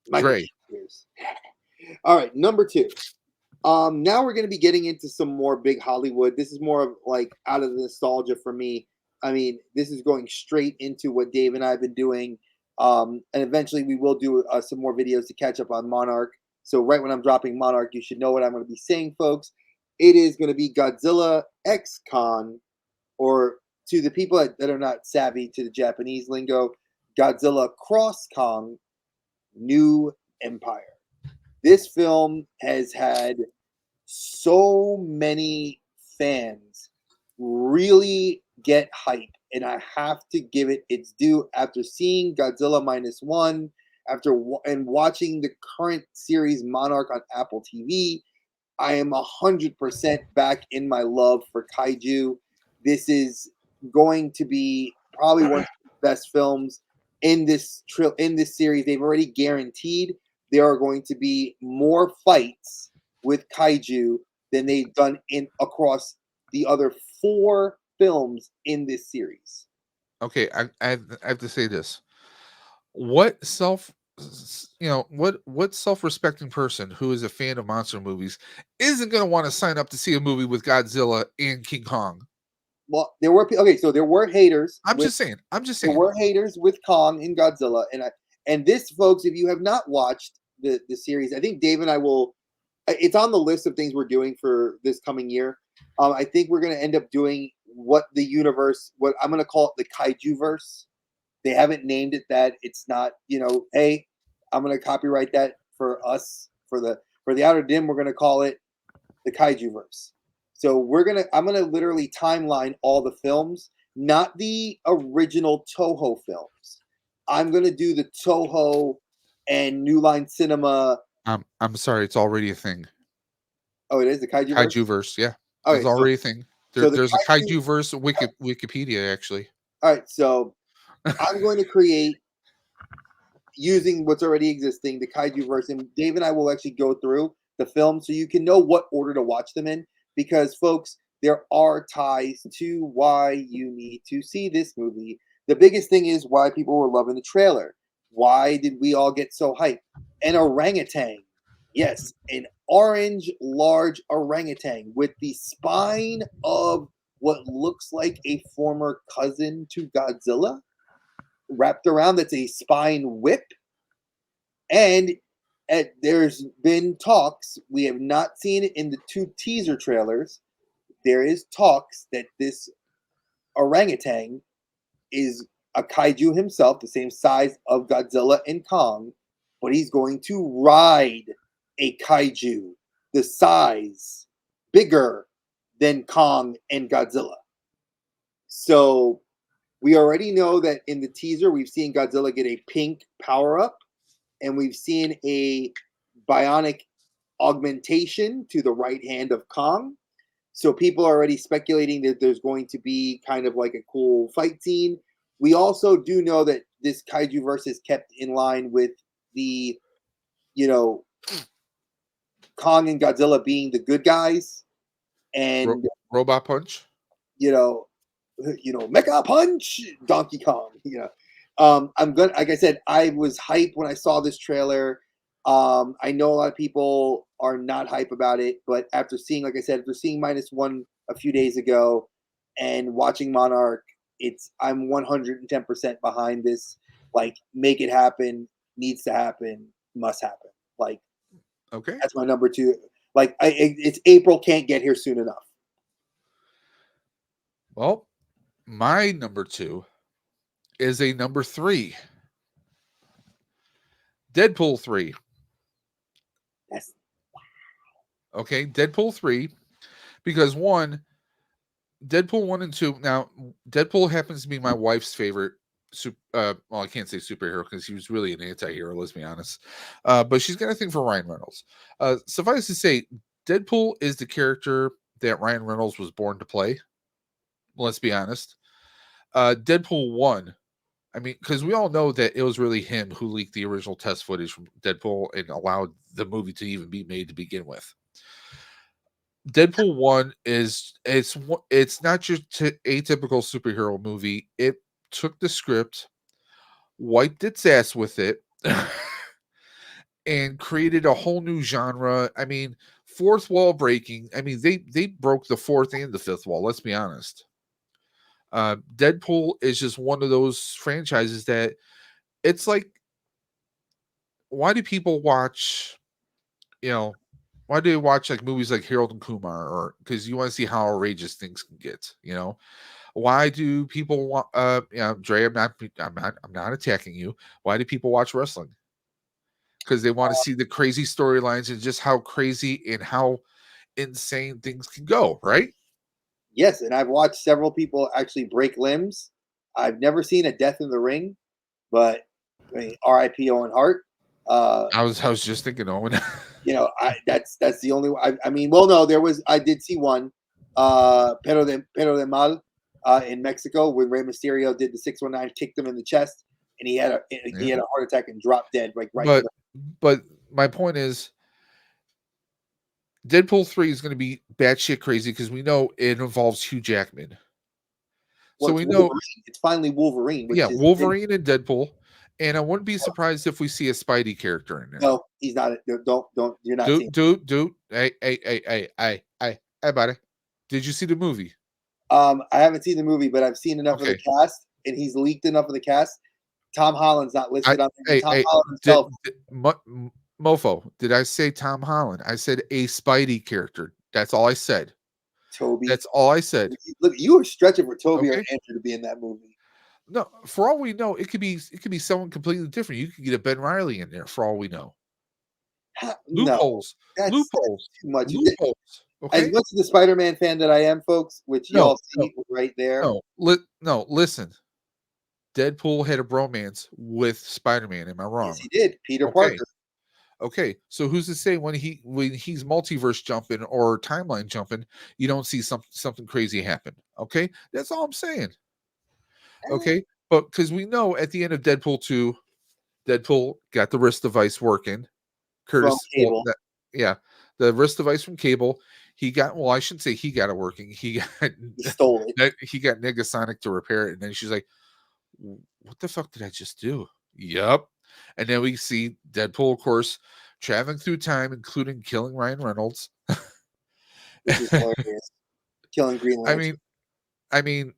Michael Dre. Spears. All right, number 2. Now we're going to be getting into some more big Hollywood. This is more of like out of the nostalgia for me. I mean, this is going straight into what Dave and I have been doing. And eventually we will do some more videos to catch up on Monarch. So right when I'm dropping Monarch, you should know what I'm going to be saying, folks. It is going to be Godzilla X Con, or to the people that are not savvy to the Japanese lingo, Godzilla Cross Kong New Empire. This film has had so many fans really get hype, and I have to give it its due after seeing Godzilla minus one, and watching the current series Monarch on Apple TV. I am 100% back in my love for kaiju. This is going to be probably one of the best films in this series. They've already guaranteed there are going to be more fights with kaiju than they've done in across the other 4 films in this series. Okay, I have to say this. What self what self-respecting person who is a fan of monster movies isn't going to want to sign up to see a movie with Godzilla and King Kong? Well, there were okay, so there were haters I'm with just saying. I'm just there saying. were haters with Kong and Godzilla, and this, folks, if you have not watched the series, I think Dave and I will. It's on the list of things we're doing for this coming year. I think we're going to end up doing what I'm going to call it the Kaiju verse. They haven't named it that. It's not, hey, I'm going to copyright that for us for the Outer Dim. We're going to call it the Kaiju verse. So I'm gonna literally timeline all the films, not the original Toho films. I'm gonna do the Toho and New Line Cinema. I'm sorry, it's already a thing. Oh, it is the Kaiju verse. Kaiju verse, yeah. It's Okay, so already a thing. So the There's a kaiju. kaiju verse Wikipedia actually. All right, so I'm going to create using what's already existing, the kaiju verse, and Dave and I will actually go through the film so you can know what order to watch them in. Because, folks, there are ties to why you need to see this movie. The biggest thing is why people were loving the trailer. Why did we all get so hyped? An orangutan. Yes, an orange, large orangutan with the spine of what looks like a former cousin to Godzilla wrapped around. That's a spine whip. And there's been talks, we have not seen it in the two teaser trailers. There is talks that this orangutan is a kaiju himself, the same size of Godzilla and Kong, but he's going to ride a kaiju the size bigger than Kong and Godzilla. So we already know that in the teaser, we've seen Godzilla get a pink power up, and we've seen a bionic augmentation to the right hand of Kong. So people are already speculating that there's going to be kind of like a cool fight scene. We also do know that this kaiju verse is kept in line with the, you know, Kong and Godzilla being the good guys, and Robot Punch. you know, Mecha Punch, Donkey Kong. I'm gonna, like I said, I was hyped when I saw this trailer. I know a lot of people are not hype about it, but after seeing, like I said, after seeing -1 a few days ago and watching Monarch, I'm 110% behind this. Like, make it happen, needs to happen, must happen. Like, Okay. that's my number two. Like, it's April, can't get here soon enough. Well, my number 2 is a number 3. Deadpool 3. That's Okay, Deadpool 3 because one, Deadpool 1 and 2. Now, Deadpool happens to be my wife's favorite well, I can't say superhero because he was really an anti-hero, let's be honest. But she's got a thing for Ryan Reynolds. Suffice to say, Deadpool is the character that Ryan Reynolds was born to play. Let's be honest. Deadpool 1, I mean, because we all know that it was really him who leaked the original test footage from Deadpool and allowed the movie to even be made to begin with. Deadpool 1 it's not just a typical superhero movie. It took the script, wiped its ass with it, and created a whole new genre. I mean, fourth wall breaking. I mean, they broke the fourth and the fifth wall. Let's be honest. Deadpool is just one of those franchises that it's like, why do people watch? You know, why do they watch like movies like Harold and Kumar? Or because you want to see how outrageous things can get. You know, why do people want? Dre, I'm not attacking you. Why do people watch wrestling? Because they want to see the crazy storylines and just how crazy and how insane things can go, right? Yes, and I've watched several people actually break limbs. I've never seen a death in the ring, but I mean, R.I.P. Owen Hart. I was just thinking, Owen. That's the only. I mean, well, no, I did see one, Pero de Mal, in Mexico when Rey Mysterio did the 619, kicked him in the chest, and he had a heart attack and dropped dead right. But my point is, Deadpool 3 is going to be batshit crazy because we know it involves Hugh Jackman. Well, So we know it's finally Wolverine. Which is Wolverine and Deadpool, and I wouldn't be surprised if we see a Spidey character in there. No, he's not. Don't. You're not. Dude. Hey, buddy. Did you see the movie? I haven't seen the movie, but I've seen enough of the cast, and he's leaked enough of the cast. Tom Holland's not listed on there. Tom Holland himself. Mofo, did I say Tom Holland? I said a Spidey character. That's all I said. Toby. That's all I said. Look, you were stretching for Toby or Andrew to be in that movie. No, for all we know, it could be someone completely different. You could get a Ben Reilly in there for all we know. Loopholes. That's too much. Loopholes. Okay? As much as the Spider-Man fan that I am, folks, which y'all see right there. No, listen. Deadpool had a bromance with Spider-Man. Am I wrong? Yes, he did. Peter Parker. Okay, so who's to say when he's multiverse jumping or timeline jumping, you don't see something crazy happen? Okay, that's all I'm saying. Eh, Okay, but because we know at the end of Deadpool 2, Deadpool got the wrist device working. from Curtis, well, Cable. yeah, the wrist device from Cable. He got, well, I shouldn't say he got it working. He got He stole it. he got Negasonic to repair it, and then she's like, "What the fuck did I just do?" Yup. And then we see Deadpool, of course, traveling through time, including killing Ryan Reynolds. Which is hilarious. Killing Green I Lantern. mean, I mean,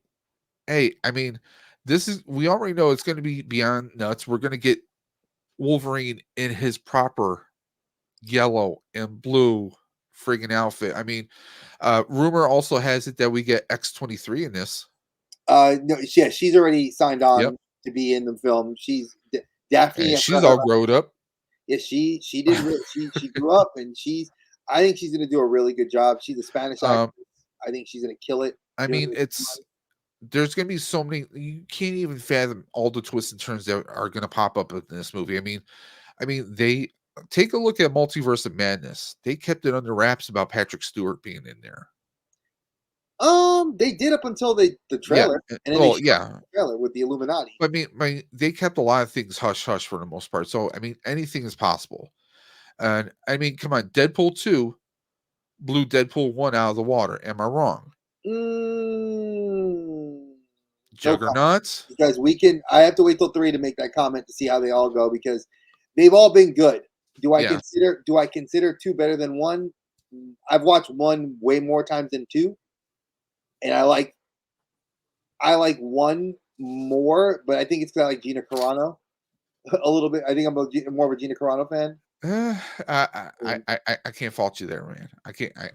hey, I mean, this is, we already know it's going to be beyond nuts. We're going to get Wolverine in his proper yellow and blue friggin' outfit. I mean, rumor also has it that we get X-23 in this. No, yeah, she's already signed Yep. on to be in the film. She's Daphne. And I she's forgot her all last. growed up. Yeah, she did. She grew up, and she's. I think she's gonna do a really good job. She's a Spanish actress. Um, I think she's gonna kill it. I Doing mean, there's going to be so many, you can't even fathom all the twists and turns that are going to pop up in this movie. I mean, they take a look at Multiverse of Madness. They kept it under wraps about Patrick Stewart being in there. They did up until the Yeah. trailer, and then they Well, showed yeah. the trailer with the Illuminati. They kept a lot of things hush hush for the most part. So I mean, anything is possible. And I mean, come on, Deadpool 2 blew Deadpool 1 out of the water. Am I wrong? Mm, no comment, Juggernauts? because we can. I have to wait till 3 to make that comment to see how they all go because they've all been good. Yeah. Do I consider 2 better than 1? I've watched 1 way more times than 2, and I like 1 more, but I think it's 'cause I like Gina Carano a little bit. I think I'm more of a Gina Carano fan. Uh, And, I can't fault you there, man. I can't. yeah,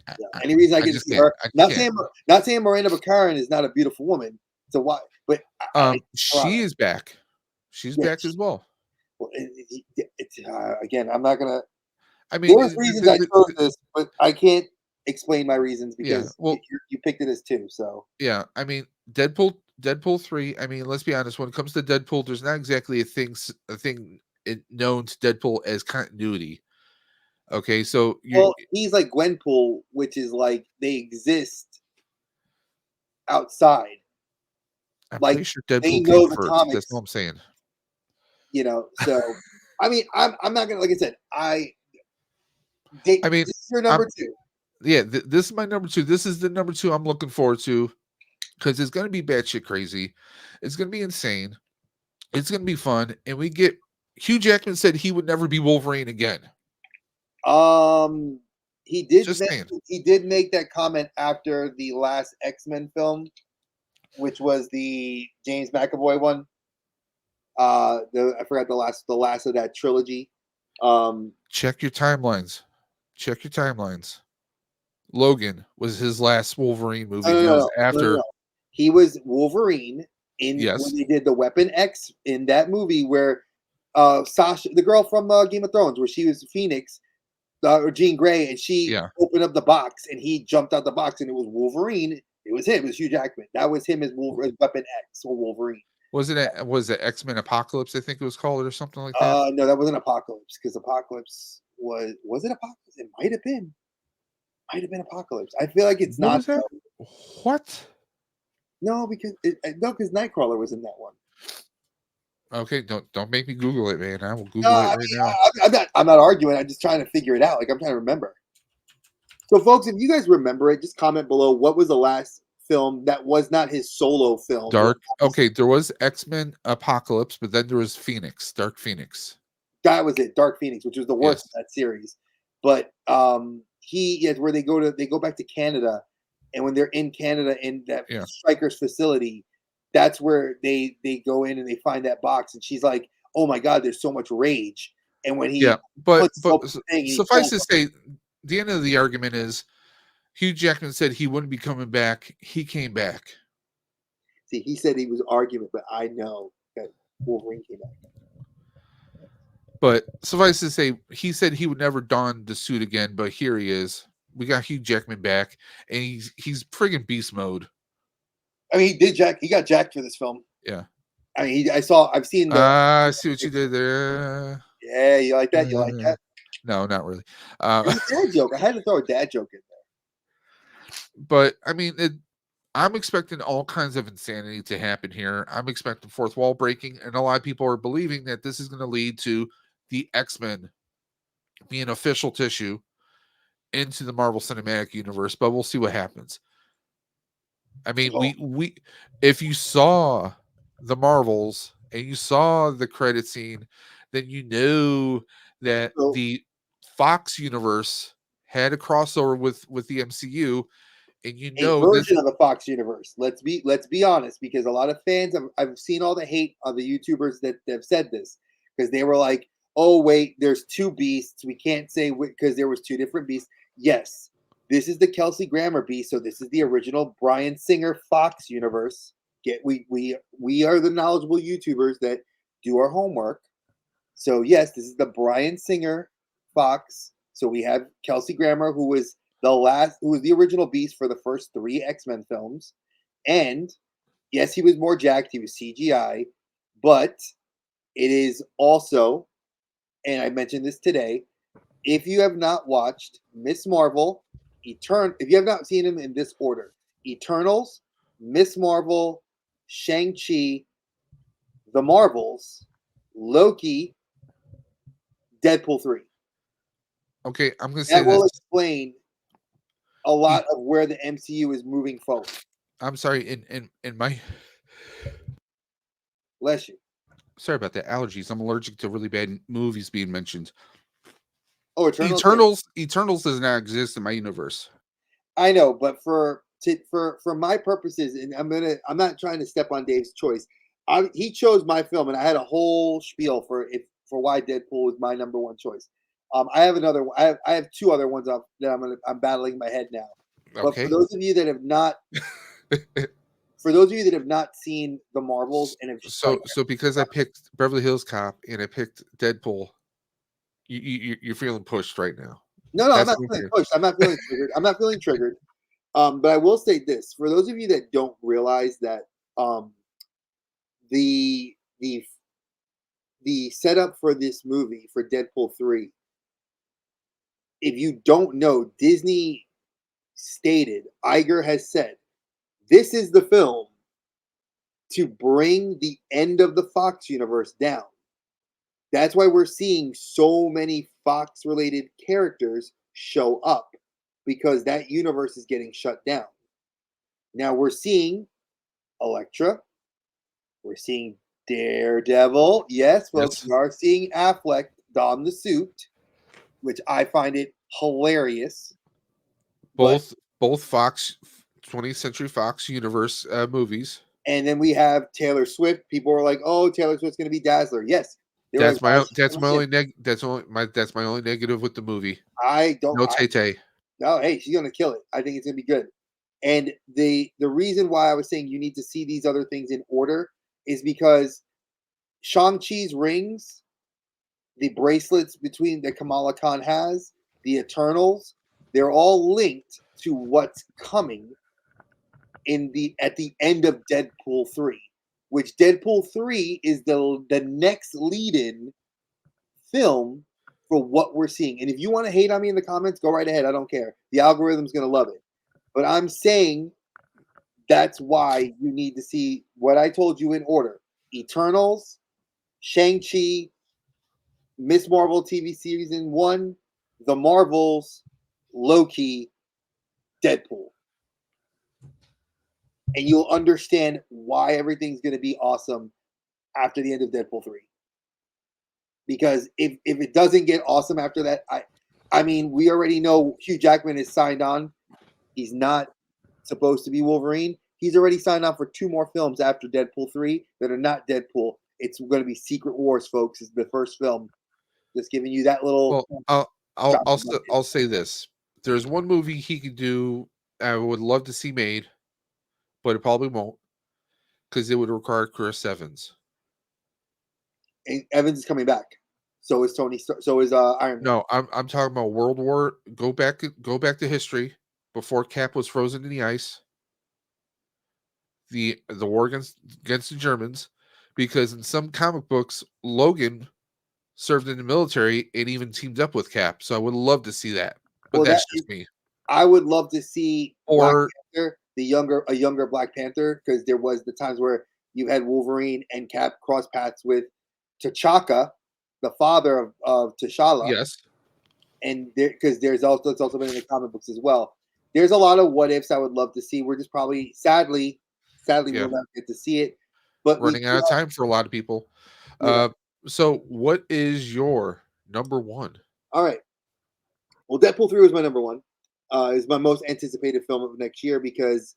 any reason I I get to just see can't. her. I Not can't. saying Miranda Baccarin is not a beautiful woman. So why? But I like Carano. She is back. She's Yeah, back as well. well, it's again. I'm not gonna. I mean, There's reasons I chose this, but I can't explain my reasons yeah. because Well, you picked it as 2. So yeah. I mean, Deadpool 3. I mean, let's be honest. When it comes to Deadpool, there's not exactly a thing known to Deadpool as continuity. Okay, so you, well, he's like Gwenpool, which is like they exist outside. I'm Like pretty sure they Deadpool came know the first. That's all comics, I'm saying. So I mean, I'm not gonna like I said, this I mean, is your I'm number 2. yeah. This is my number 2. This is the number 2 I'm looking forward to because it's gonna be batshit crazy. It's gonna be insane. It's gonna be fun, and we get Hugh Jackman said he would never be Wolverine again. Um, Just saying. he did make that comment after the last X-Men film, which was the James McAvoy one. I forgot the last of that trilogy. Check your timelines. Check your timelines. Logan was his last Wolverine movie, No, no, and that no, was no, no, no. after. He was Wolverine in when Yes. they did the Weapon X in that movie where Sasha, the girl from Game of Thrones, where she was Phoenix, or Jean Grey, and she Yeah. opened up the box and he jumped out the box and it was Wolverine. It was him. It was Hugh Jackman. That was him as Wolverine, Weapon X or Wolverine. Was it X-Men Apocalypse? I think it was called, or something like that. No, that wasn't Apocalypse because Apocalypse was it Apocalypse? It might have been Apocalypse. I feel like it's What not was that? though. What? No, because Nightcrawler was in that one. Okay, don't make me Google it, man. I will No, Google it I right mean now. I'm not arguing. I'm just trying to figure it out. Like I'm trying to remember. So, folks, if you guys remember it, just comment below. What was the last film that was not his solo film? Dark. Okay, there was X-Men Apocalypse, but then there was Phoenix, Dark Phoenix. That was it, Dark Phoenix, which was the worst of Yes. that series. But where they go back to Canada, and when they're in Canada in that Yeah. Stryker's facility, that's where they go in and they find that box, and she's like, "Oh my God, there's so much rage." And when Yeah, he but puts open the thing, and he suffice pulls to say, the end of the argument is Hugh Jackman said he wouldn't be coming back. He came back. see, he said he was arguing, but I know that Wolverine came back. But suffice to say, he said he would never don the suit again. But here he is. We got Hugh Jackman back, and he's friggin' beast mode. I mean, he got jacked for this film. Yeah. I mean, I've seen the. I see what you did there. Yeah, you like that? You like that? No, not really. It's a dad joke. I had to throw a dad joke in there. But I mean, I'm expecting all kinds of insanity to happen here. I'm expecting fourth wall breaking, and a lot of people are believing that this is going to lead to the X-Men being official tissue into the Marvel Cinematic Universe. But we'll see what happens. I mean, So, we if you saw the Marvels and you saw the credit scene, then you know that so the Fox universe had a crossover with the MCU, and you a know this. version of the Fox universe. Let's be honest, because a lot of fans I've seen all the hate of the YouTubers that have said this because they were like, "Oh wait, there's two beasts. We can't say because there was two different beasts." Yes, this is the Kelsey Grammer beast, so this is the original Bryan Singer Fox universe. We are the knowledgeable YouTubers that do our homework. So yes, this is the Bryan Singer Fox. So we have Kelsey Grammer, who was the original Beast for the first three X-Men films, and yes, he was more jacked. He was CGI, but it is also, and I mentioned this today. If you have not watched Miss Marvel, if you have not seen him in this order, Eternals, Miss Marvel, Shang Chi, The Marvels, Loki, Deadpool 3. Okay, I'm going to say That this. will explain a lot of where the MCU is moving forward. I'm sorry. In my Bless you. sorry about that allergies. I'm allergic to really bad movies being mentioned. Oh, Eternals. Eternals does not exist in my universe. I know, but for my purposes, and I'm not trying to step on Dave's choice. He chose my film, and I had a whole spiel for why Deadpool was my number one choice. I have another. I have two other ones up that I'm battling in my head now. But Okay. for those of you that have not seen the Marvels and have just like, So because I picked Beverly Hills Cop and I picked Deadpool, you're feeling pushed right now. no, I'm That's not what I'm feeling hearing. pushed. I'm not feeling triggered. I'm not feeling triggered. But I will say this: for those of you that don't realize that um, the the the setup for this movie for Deadpool 3, if you don't know, Disney stated, Iger has said, this is the film to bring the end of the Fox universe down. That's why we're seeing so many Fox related characters show up because that universe is getting shut down. Now we're seeing Elektra, we're seeing Daredevil. Yes, folks, Yes. we are seeing Affleck don the suit, which I find it hilarious. But Both Fox 20th Century Fox universe movies. and then we have Taylor Swift. People are like, "Oh, Taylor Swift's going to be Dazzler." Yes, they were like, "Why is she That's coming my in?" only that's my only negative with the movie. I don't. No Tay Tay. No, hey, she's going to kill it. I think it's going to be good. And the reason why I was saying you need to see these other things in order is because Shang-Chi's rings, the bracelets between that Kamala Khan has, the Eternals, they're all linked to what's coming at the end of Deadpool 3, which Deadpool 3 is the next lead-in film for what we're seeing. And if you want to hate on me in the comments, go right ahead. I don't care. The algorithm's going to love it. But I'm saying that's why you need to see what I told you in order: Eternals, Shang-Chi, Miss Marvel TV season 1, The Marvels, Loki, Deadpool. And you'll understand why everything's going to be awesome after the end of Deadpool 3. Because if it doesn't get awesome after that, I mean, we already know Hugh Jackman is signed on. He's not supposed to be Wolverine. He's already signed on for 2 more films after Deadpool 3 that are not Deadpool. It's going to be Secret Wars, folks. Is the first film. Just giving you that little Well, drop the bucket. I'll say this. There's one movie he could do I would love to see made, but it probably won't because it would require Chris Evans. And Evans is coming back. So is Tony. So is Iron Man. No, I'm talking about World War. Go back to history before Cap was frozen in the ice. The war against the Germans, because in some comic books, Logan served in the military and even teamed up with Cap. So I would love to see that. But Well, that that's is, just me. I would love to see Black Or Panther, a younger Black Panther, because there was the times where you had Wolverine and Cap cross paths with T'Chaka, the father of T'Challa, yes, and there because there's also it's also been in the comic books as well. There's a lot of what ifs I would love to see. We're just probably sadly yeah, we'll never get to see it, but we running do out of time for a lot of people. you know. So what is your number one? All right. Well, Deadpool 3 was my number one. Is my most anticipated film of next year because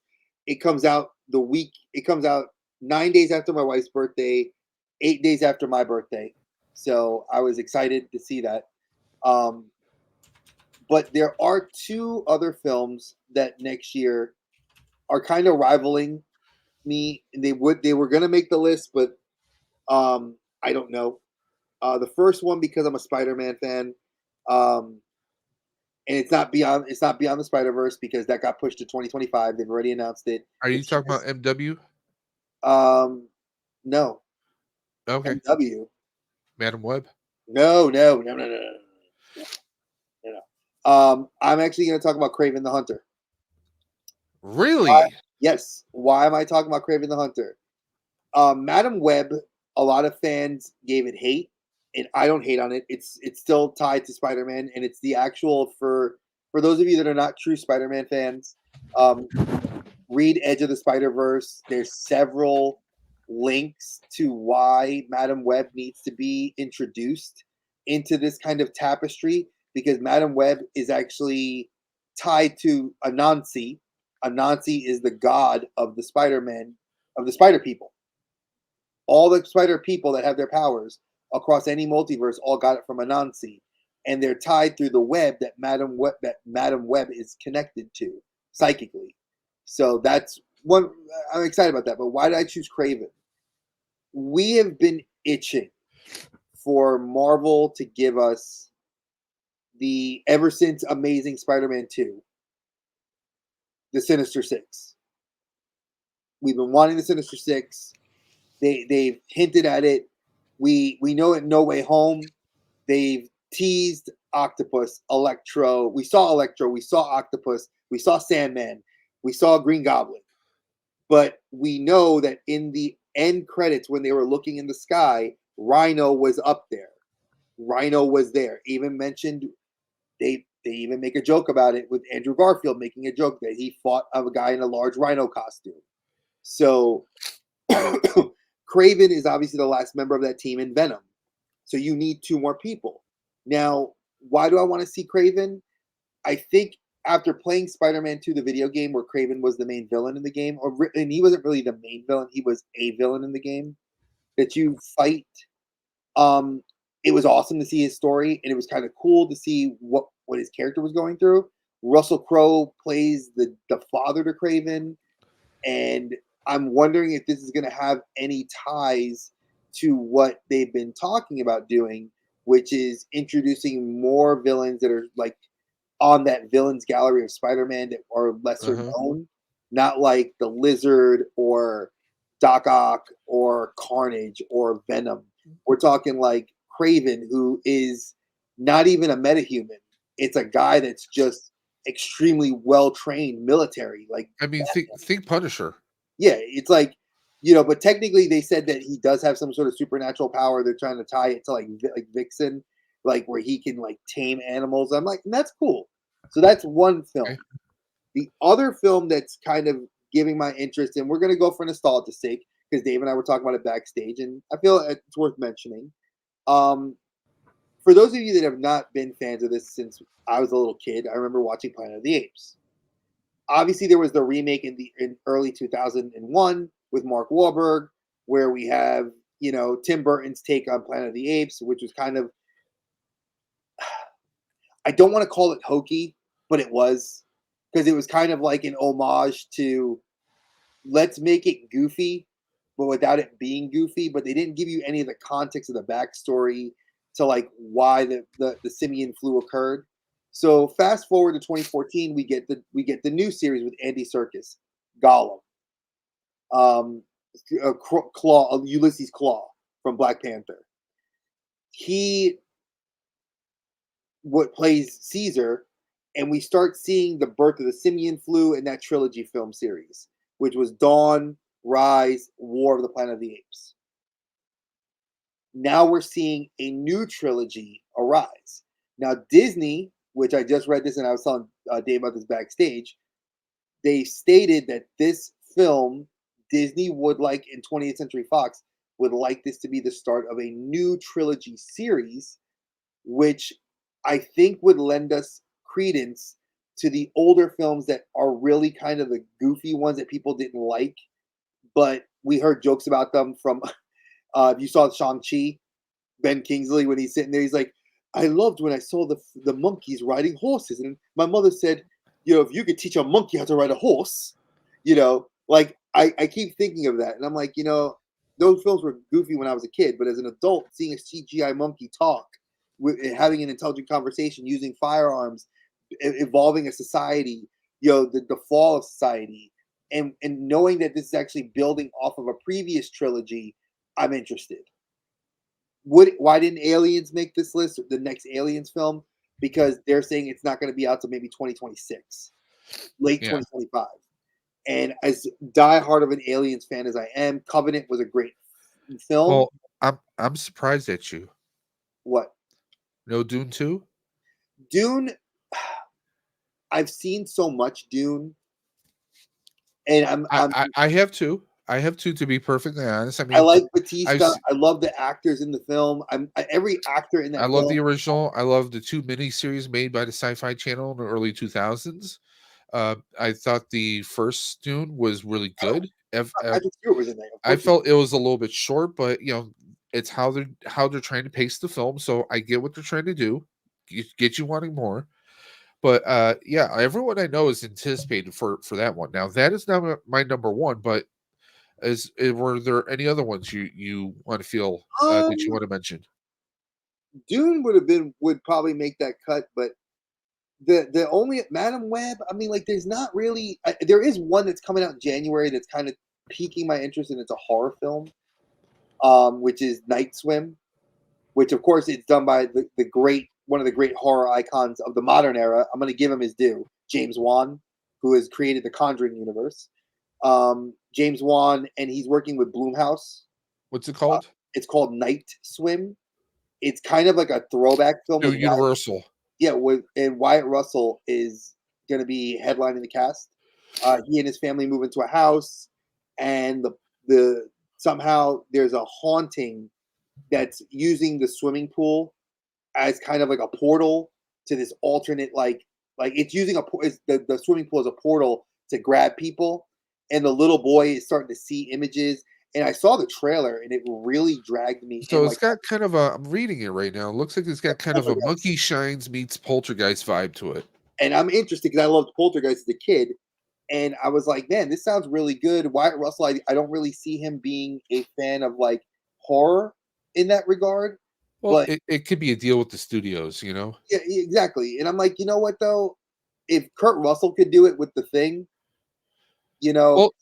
it comes out the week. It comes out 9 days after my wife's birthday, 8 days after my birthday. So I was excited to see that. Um, but there are two other films that next year are kind of rivaling me. And they were gonna make the list, but I don't know. The first one because I'm a Spider-Man fan. Um, and it's not beyond the Spider Verse because that got pushed to 2025. They've already announced it. Are you It's talking about just MW? no Okay, MW. Madam Web. No. I'm actually going to talk about Craven the Hunter. Why? Really? Yes. Why am I talking about Craven the Hunter? Madam Web. A lot of fans gave it hate, and I don't hate on it. It's still tied to Spider Man, and it's the actual for those of you that are not true Spider Man fans. Um, read Edge of the Spider Verse. There's several links to why Madam Web needs to be introduced into this kind of tapestry because Madam Web is actually tied to Anansi. Anansi is the god of the Spider-Man, of the Spider People. All the Spider People that have their powers across any multiverse all got it from Anansi, and they're tied through the web that Madam Web is connected to psychically. So that's one. I'm excited about that. But why did I choose Craven? We have been itching for Marvel to give us the ever since Amazing Spider-Man 2, the Sinister Six. We've been wanting the Sinister Six. They've hinted at it. We know it No Way Home. They've teased Octopus, Electro. We saw Electro. We saw Octopus. We saw Sandman. We saw Green Goblin. But we know that in the end credits, when they were looking in the sky, Rhino was up there. Rhino was there. Even mentioned they even make a joke about it with Andrew Garfield making a joke that he fought a guy in a large Rhino costume. So Craven is obviously the last member of that team in Venom. So you need two more people. Now, why do I want to see Craven? I think after playing Spider-Man 2, the video game where Craven was the main villain in the game, and he wasn't really the main villain, he was a villain in the game that you fight. Um, it was awesome to see his story, and it was kind of cool to see what his character was going through. Russell Crowe plays the father to Craven, and I'm wondering if this is going to have any ties to what they've been talking about doing, which is introducing more villains that are like on that villains gallery of Spider-Man that are lesser Uh-huh. known, not like the Lizard or Doc Ock or Carnage or Venom. We're talking like Craven, who is not even a metahuman. It's a guy that's just extremely well trained military. Like, I mean, think Punisher. yeah, it's like, but technically they said that he does have some sort of supernatural power. They're trying to tie it to like Vixen, like where he can like tame animals. I'm like, that's cool. So that's one film. Okay. The other film that's kind of giving my interest, and we're gonna go for nostalgia's sake, because Dave and I were talking about it backstage, and I feel it's worth mentioning. Um, for those of you that have not been fans of this since I was a little kid, I remember watching Planet of the Apes. Obviously, there was the remake in early 2001 with Mark Wahlberg, where we have Tim Burton's take on Planet of the Apes, which was kind of, I don't want to call it hokey, but it was, because it was kind of like an homage to, let's make it goofy, but without it being goofy. But they didn't give you any of the context of the backstory to like why the simian flu occurred. So fast forward to 2014, we get the new series with Andy Serkis, Gollum, Ulysses Claw from Black Panther. he what plays Caesar, and we start seeing the birth of the simian flu in that trilogy film series, which was Dawn, Rise, War of the Planet of the Apes. Now we're seeing a new trilogy arise. Now Disney, which I just read this and I was telling Dave about this backstage, they stated that this film, Disney would like in 20th Century Fox, would like this to be the start of a new trilogy series, which I think would lend us credence to the older films that are really kind of the goofy ones that people didn't like, but we heard jokes about them from. You saw Shang-Chi, Ben Kingsley, when he's sitting there, he's like, I loved when I saw the monkeys riding horses. And my mother said, if you could teach a monkey how to ride a horse, like I keep thinking of that. And I'm like, those films were goofy when I was a kid, but as an adult, seeing a CGI monkey talk, having an intelligent conversation, using firearms, evolving a society, the fall of society, and knowing that this is actually building off of a previous trilogy, I'm interested. Why didn't Aliens make this list, the next Aliens film? Because they're saying it's not going to be out till maybe 2026, late 2025. And as diehard of an Aliens fan as I am, Covenant was a great film. Well, I'm surprised at you. What? No Dune 2? Dune, I've seen so much Dune, and I have two. I have two, to be perfectly honest. I I mean, like Batista. I love the actors in the film. Every actor in I that love the film. original. I love the two miniseries made by the Sci-Fi Channel in the early 2000s. I thought the first Dune was really good. Patrick Stewart was in there. Of I course felt it was a little bit short, but it's how they're trying to pace the film. So I get what they're trying to do, get you wanting more. But yeah, everyone I know is anticipated for that one. Now that is not my number one, but were there any other ones you want to feel that you want to mention? Dune would probably make that cut, but the only Madam Web, I mean, like, there's not really. There is one that's coming out in January that's kind of piquing my interest, and it's a horror film, which is Night Swim, which of course it's done by the great one of the great horror icons of the modern era. I'm going to give him his due, James Wan, who has created the Conjuring universe. James Wan, and he's working with Blumhouse. What's it called? It's called Night Swim. It's kind of like a throwback film with Universal. and Wyatt Russell is going to be headlining the cast. He and his family move into a house, and the somehow there's a haunting that's using the swimming pool as kind of like a portal to this alternate like it's using the swimming pool as a portal to grab people, and the little boy is starting to see images. And I saw the trailer, and it really dragged me So in. it's got kind of a. I'm reading it right now. It looks like it's got kind of a Monkey Shines meets Poltergeist vibe to it. And I'm interested because I loved Poltergeist as a kid, and I was like, man, this sounds really good. Wyatt Russell, I don't really see him being a fan of like horror in that regard. Well, But it could be a deal with the studios, yeah, exactly. And I'm like, you know what though? If Kurt Russell could do it with The Thing, Well,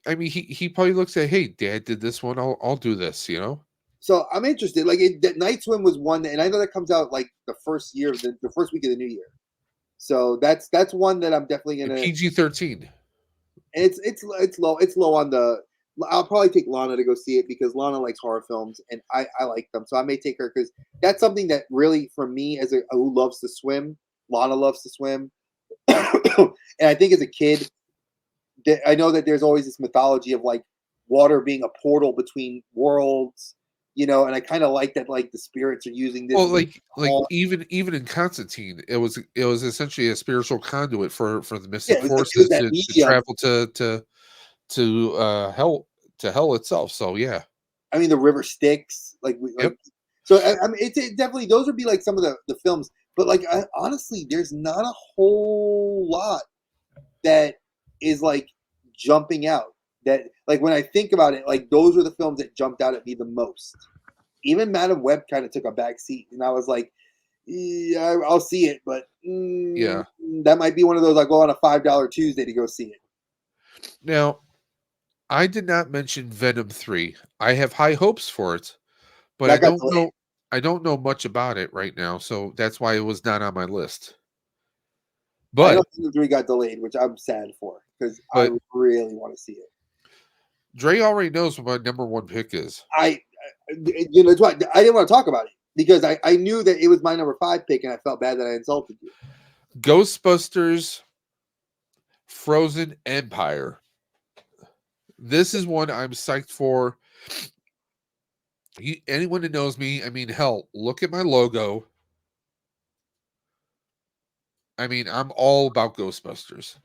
I mean, he probably looks at, hey, Dad did this one, I'll do this, So I'm interested. Like that Night Swim was one, and I know that comes out like the first year of the first week of the new year. So that's one that I'm definitely gonna. PG-13. It's low on the. I'll probably take Lana to go see it because Lana likes horror films, and I like them. So I may take her because that's something that really, for me, as a who loves to swim, Lana loves to swim, and I think as a kid, I know that there's always this mythology of like water being a portal between worlds, and I kind of like that, like the spirits are using this. Well, like even in Constantine, it was essentially a spiritual conduit for the mystic forces to travel to hell itself. So yeah, I mean the river Styx, so I mean it's definitely those would be like some of the films, but like honestly, there's not a whole lot that is like jumping out. That like when I think about it, like those were the films that jumped out at me the most. Even Madam Web kind of took a back seat, and I was like, yeah, I'll see it, but yeah, that might be one of those I go on a $5 Tuesday to go see it. Now, I did not mention Venom 3. I have high hopes for it, but I don't know. I don't know much about it right now, so that's why it was not on my list. I know But season 3 got delayed, which I'm sad for because I but really want to see it. Dre already knows what my number one pick is. It's why I didn't want to talk about it because I knew that it was my number 5 pick, and I felt bad that I insulted you. Ghostbusters Frozen Empire. This is one I'm psyched for. Anyone that knows me, I mean, hell, look at my logo. I mean, I'm all about Ghostbusters.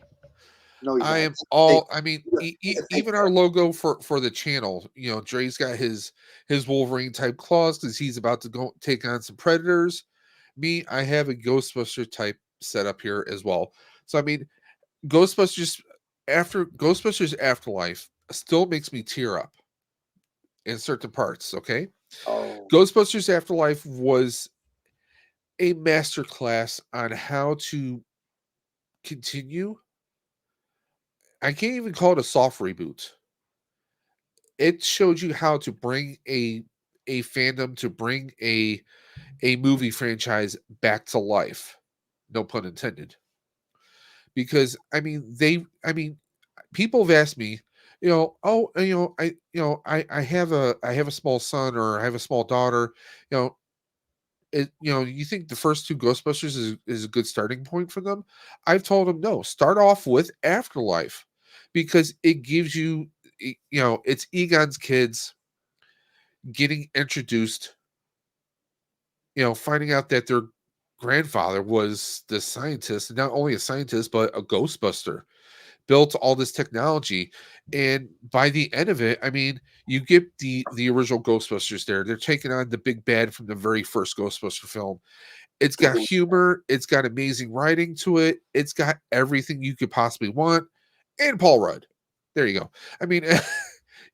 No, he's I not. am all. I mean, Let's take even care. our logo for the channel. Dre's got his Wolverine type claws because he's about to go take on some predators. Me, I have a Ghostbuster type setup here as well. So I mean, Ghostbusters Afterlife still makes me tear up in certain parts. Okay, Oh, Ghostbusters Afterlife was a masterclass on how to continue. I can't even call it a soft reboot. It showed you how to bring a fandom, to bring a movie franchise back to life. No pun intended. Because I mean people have asked me, oh, I have a small son or I have a small daughter, you know, you think the first two Ghostbusters is a good starting point for them? I've told them no, start off with Afterlife because it gives you, it's Egon's kids getting introduced, finding out that their grandfather was the scientist, and not only a scientist, but a Ghostbuster, built all this technology. And by the end of it, I mean, you get the original Ghostbusters there. They're taking on the big bad from the very first Ghostbuster film. It's got humor, it's got amazing writing to it, it's got everything you could possibly want, and Paul Rudd. There you go. I mean,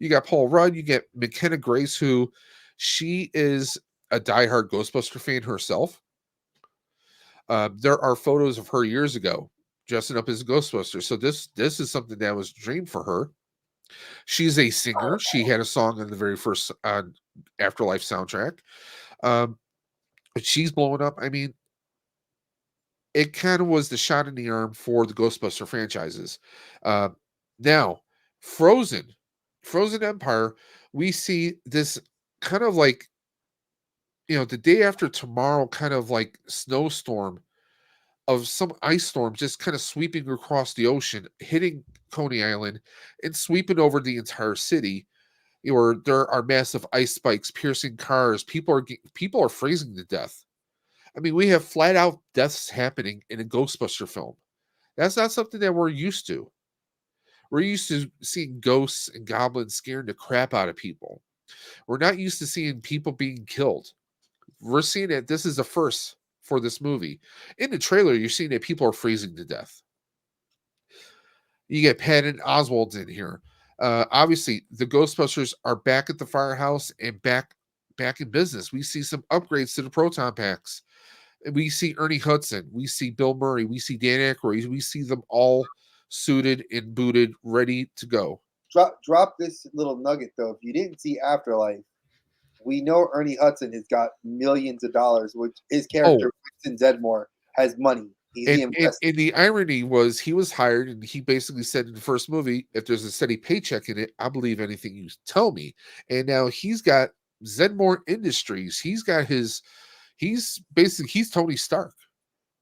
you got Paul Rudd, you get McKenna Grace, who she is a diehard Ghostbuster fan herself. There are photos of her years ago dressing up as a Ghostbuster. So this is something that was a dream for her. She's a singer. She had a song on the very first Afterlife soundtrack. Um, but she's blowing up. I mean, it kind of was the shot in the arm for the Ghostbuster franchises. Uh, Now, Frozen, Frozen Empire, we see this kind of like, the day after tomorrow kind of like snowstorm of some ice storm just kind of sweeping across the ocean, hitting Coney Island, and sweeping over the entire city. Where there are massive ice spikes piercing cars. People are freezing to death. I mean, we have flat out deaths happening in a Ghostbuster film. That's not something that we're used to. We're used to seeing ghosts and goblins scaring the crap out of people. We're not used to seeing people being killed. We're seeing that this is a first for this movie. In the trailer, you're seeing that people are freezing to death. You get Patton Oswald's in here. Obviously, the Ghostbusters are back at the firehouse and back in business. We see some upgrades to the proton packs. We see Ernie Hudson. We see Bill Murray. We see Dan Aykroyd. We see them all suited and booted, ready to go. drop this little nugget though. If you didn't see Afterlife, we know Ernie Hudson has got millions of dollars, which his Oh, character Winston Zedmore has money. He's the investor. and the irony was he was hired and he basically said in the first movie, if there's a steady paycheck in it, I believe anything you tell me. And now he's got Zedmore Industries. He's Tony Stark.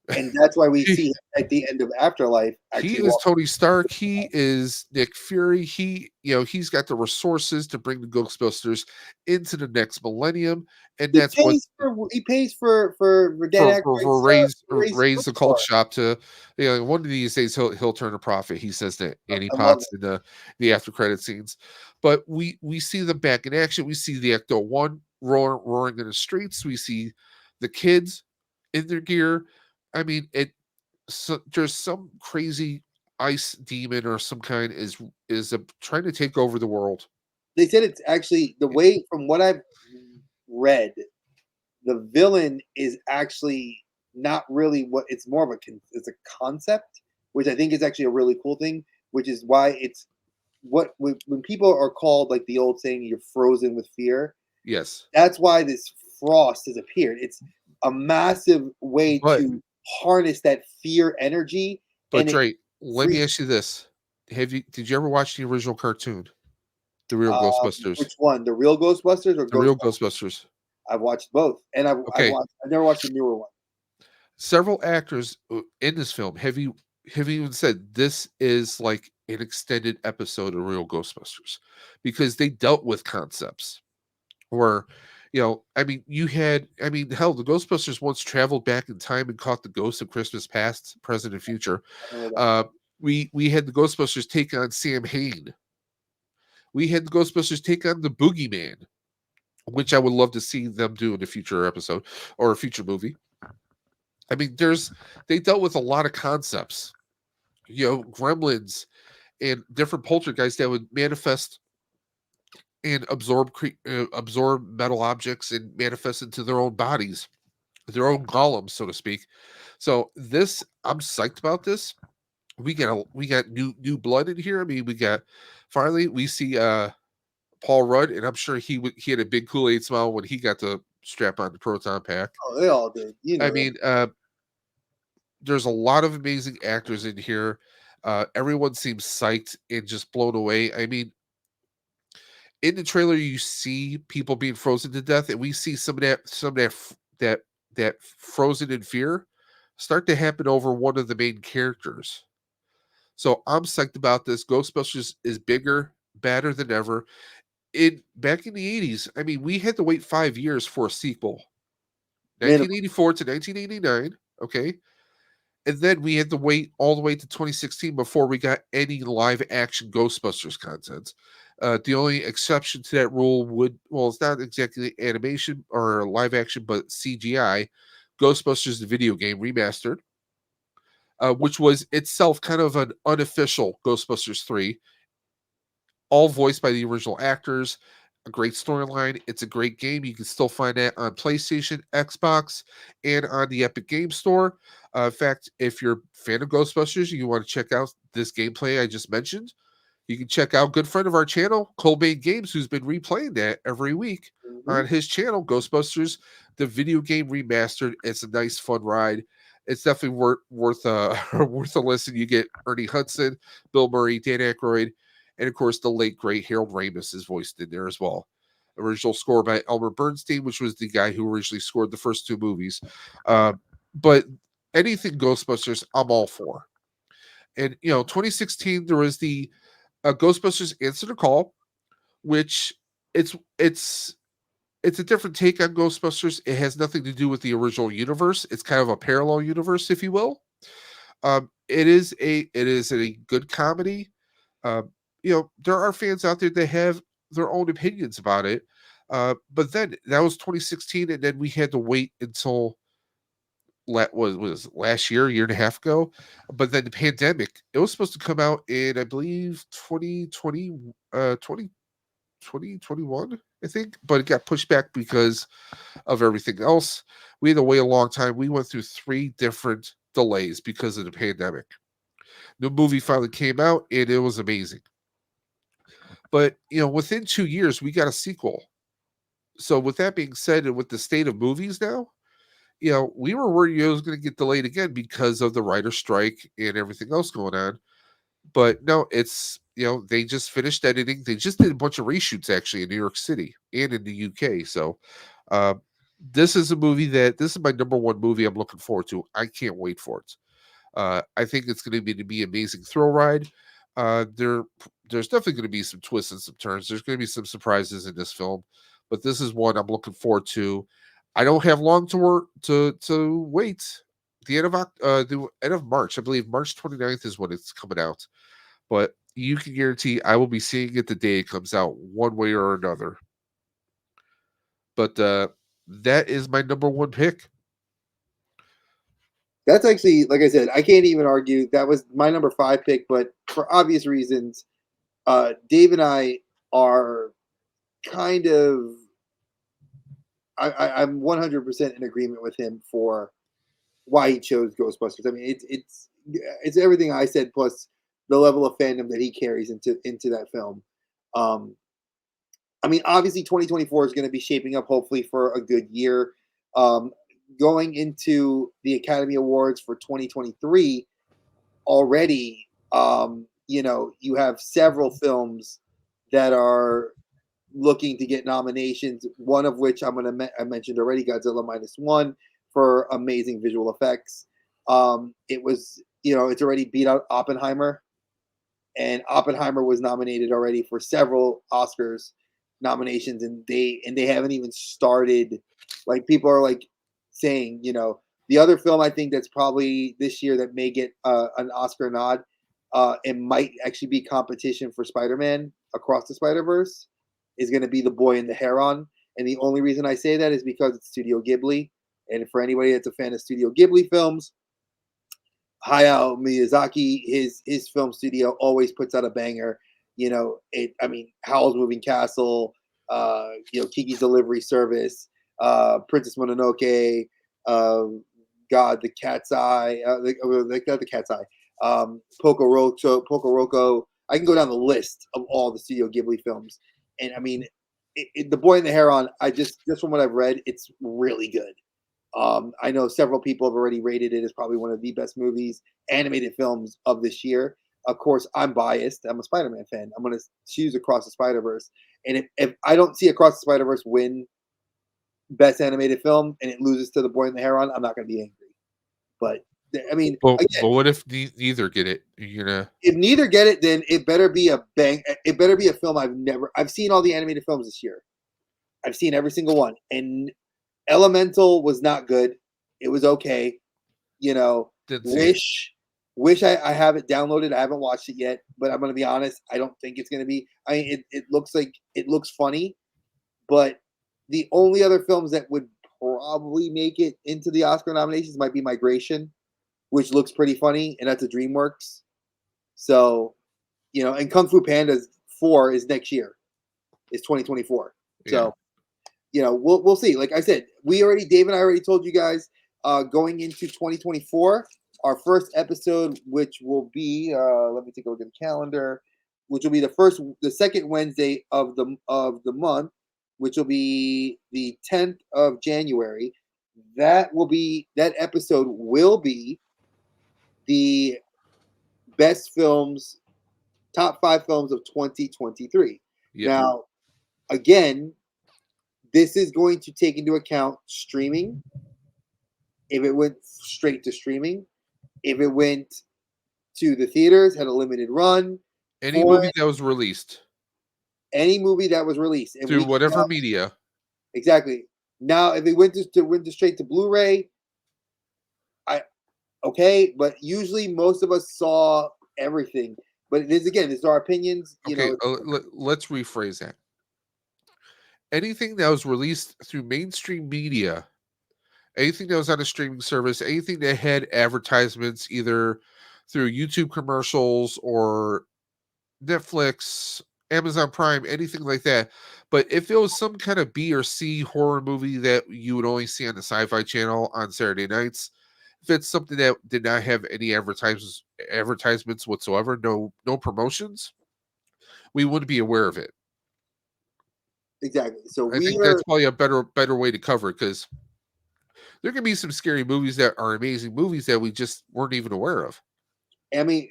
And that's why we see him at the end of Afterlife He actually is walk. Tony Stark. He is Nick Fury. He's got the resources to bring the Ghostbusters into the next millennium, and that's what He pays for Dan for Aykroyd's raise the cult bookstore. shop to, one of these days he'll turn a profit. He says that Annie I love Potts in the after credit scenes, but we see them back in action. We see the Ecto One roaring in the streets. We see the kids in their gear. I mean, there's some crazy ice demon or some kind trying to take over the world. They said it's actually the way from what I've read, the villain is actually not really what it's more of it's a concept, which I think is actually a really cool thing, which is why it's when people are called like the old saying you're frozen with fear. Yes. That's why this frost has appeared. It's a massive way But to harness that fear energy, but and it Dre, let me freaks. ask you this: Did you ever watch the original cartoon, The Real Ghostbusters? Which one? The real Ghostbusters or The Real Ghostbusters? Ghostbusters. I've watched both, and Okay, I've never watched the newer one. several actors in this film have even said this is like an extended episode of Real Ghostbusters because they dealt with concepts where, I mean, hell, the Ghostbusters once traveled back in time and caught the ghosts of Christmas past, present, and future. I remember that. Uh, we had the Ghostbusters take on Sam Hain. We had the Ghostbusters take on the Boogeyman, which I would love to see them do in a future episode or a future movie. I mean, they dealt with a lot of concepts, gremlins and different poltergeists that would manifest and absorb metal objects and manifest into their own bodies, their own golems, so to speak. So this, I'm psyched about this. We got new blood in here. I mean, finally we see Paul Rudd, and I'm sure he had a big Kool-Aid smile when he got the strap on the proton pack. Oh, they all did. You I know that. mean, there's a lot of amazing actors in here. Everyone seems psyched and just blown away. I mean, in the trailer, you see people being frozen to death, and we see that frozen in fear start to happen over one of the main characters. So I'm psyched about this. Ghostbusters is bigger, badder than ever. Back in the 80s, I mean, we had to wait 5 years for a sequel. Minimum. 1984 to 1989. Okay. And then we had to wait all the way to 2016 before we got any live action Ghostbusters content. The only exception to that rule it's not exactly animation or live action, but CGI, Ghostbusters, the video game remastered, which was itself kind of an unofficial Ghostbusters 3, all voiced by the original actors. A great storyline. It's a great game. You can still find that on PlayStation, Xbox, and on the Epic Game Store. In fact, if you're a fan of Ghostbusters, you want to check out this gameplay I just mentioned, you can check out good friend of our channel, Colbane Games, who's been replaying that every week Mhm. on his channel, Ghostbusters, the video game remastered. It's a nice, fun ride. It's definitely worth worth a listen. You get Ernie Hudson, Bill Murray, Dan Aykroyd, and of course the late great Harold Ramis is voiced in there as well. Original score by Elmer Bernstein, which was the guy who originally scored the first two movies. But anything Ghostbusters, I'm all for. And 2016 there was the Ghostbusters Answer the Call, which it's it's it's a different take on Ghostbusters. It has nothing to do with the original universe. It's kind of a parallel universe, if you will. It is a good comedy. There are fans out there that have their own opinions about it. But then that was 2016, and then we had to wait until was last year and a half ago. But then the pandemic, it was supposed to come out in, I believe, 2020, 2021, I think, but it got pushed back because of everything else. We had to wait a long time. We went through 3 different delays because of the pandemic. The movie finally came out and it was amazing. But within 2 years, we got a sequel. So with that being said, and with the state of movies now, we were worried it was going to get delayed again because of the writer strike and everything else going on. But no, it's they just finished editing. They just did a bunch of reshoots actually in New York City and in the UK. So uh, this is my number one movie I'm looking forward to. I can't wait for it. I think it's going to be an amazing thrill ride. There's definitely going to be some twists and some turns. There's going to be some surprises in this film, but this is one I'm looking forward to. I don't have long to work to wait. The end of March, I believe March 29th is when it's coming out. But you can guarantee I will be seeing it the day it comes out, one way or another. But that is my number one pick. That's actually, like I said, I can't even argue. That was my number 5 pick, but for obvious reasons, Dave and I are kind of. I'm 100% in agreement with him for why he chose Ghostbusters. I mean, it's everything I said plus the level of fandom that he carries into that film. Um, I mean, obviously, 2024 is going to be shaping up hopefully for a good year. Um, Going into the Academy Awards for 2023 already, you have several films that are looking to get nominations. One of which I mentioned already, Godzilla minus one for amazing visual effects. It's already beat out Oppenheimer, and Oppenheimer was nominated already for several Oscars nominations, and they haven't even started. Like, people are like saying, the other film I think that's probably this year that may get an Oscar nod, it might actually be competition for Spider-Man Across the Spider-Verse, is going to be The Boy and the Heron. And the only reason I say that is because it's Studio Ghibli, and for anybody that's a fan of Studio Ghibli films, Hayao Miyazaki, his film studio always puts out a banger. Howl's Moving Castle, Kiki's Delivery Service, Princess Mononoke, God, The Cat's Eye, not The Cat's Eye, Poco Roco. I can go down the list of all the Studio Ghibli films, and I mean, The Boy and the Heron. Just from what I've read, it's really good. I know several people have already rated it as probably one of the best animated films of this year. Of course, I'm biased. I'm a Spider-Man fan. I'm going to choose Across the Spider-Verse. And if I don't see Across the Spider-Verse win Best Animated Film and it loses to The Boy and the Heron, I'm not going to be angry. But, I mean, But again, what if neither get it? if neither get it, then it better be a bang. It better be a film I've seen all the animated films this year. I've seen every single one. And Elemental was not good. It was okay. Didn't see it. Wish I have it downloaded. I haven't watched it yet, but I'm gonna be honest. I don't think it's gonna be. I mean, it looks funny, but the only other films that would probably make it into the Oscar nominations might be Migration, which looks pretty funny, and that's a DreamWorks. So, and Kung Fu Panda 4 is next year. It's 2024. Yeah. So, we'll see. Like I said, Dave and I already told you guys, going into 2024, our first episode, which will be, let me take a look at the calendar, which will be the second Wednesday of the month, which will be the 10th of January. That episode will be the best films, top 5 films of 2023. Yep. Now, again, this is going to take into account streaming. If it went straight to streaming, if it went to the theaters, had a limited run, Any movie that was released any movie that was released, and through whatever media. Exactly. Now, if it went to straight to Blu-ray, okay, but usually most of us saw everything. But this is our opinions. Okay, let's rephrase that. Anything that was released through mainstream media, anything that was on a streaming service, anything that had advertisements either through YouTube commercials or Netflix, Amazon Prime, anything like that. But if it was some kind of B or C horror movie that you would only see on the Sci-Fi Channel on Saturday nights, if it's something that did not have any advertisements whatsoever, no promotions, we wouldn't be aware of it. Exactly. So I think that's probably a better way to cover it, because there can be some scary movies that are amazing movies that we just weren't even aware of. I mean,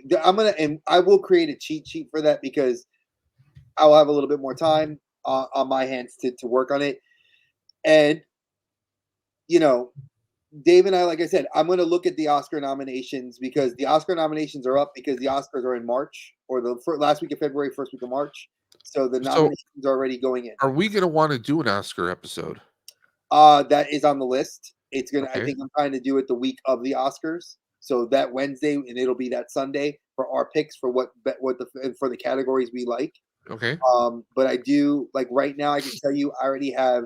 I will create a cheat sheet for that, because I will have a little bit more time on my hands to work on it. And, Dave and I, like I said, I'm going to look at the Oscar nominations, because the Oscar nominations are up because the Oscars are in March, or the last week of February, first week of March. So the nominations are already going in. Are we going to want to do an Oscar episode? That is on the list. It's gonna. Okay. I think I'm trying to do it the week of the Oscars, so that Wednesday, and it'll be that Sunday for our picks for for the categories we like. Okay. But I do, like, right now, I can tell you, I already have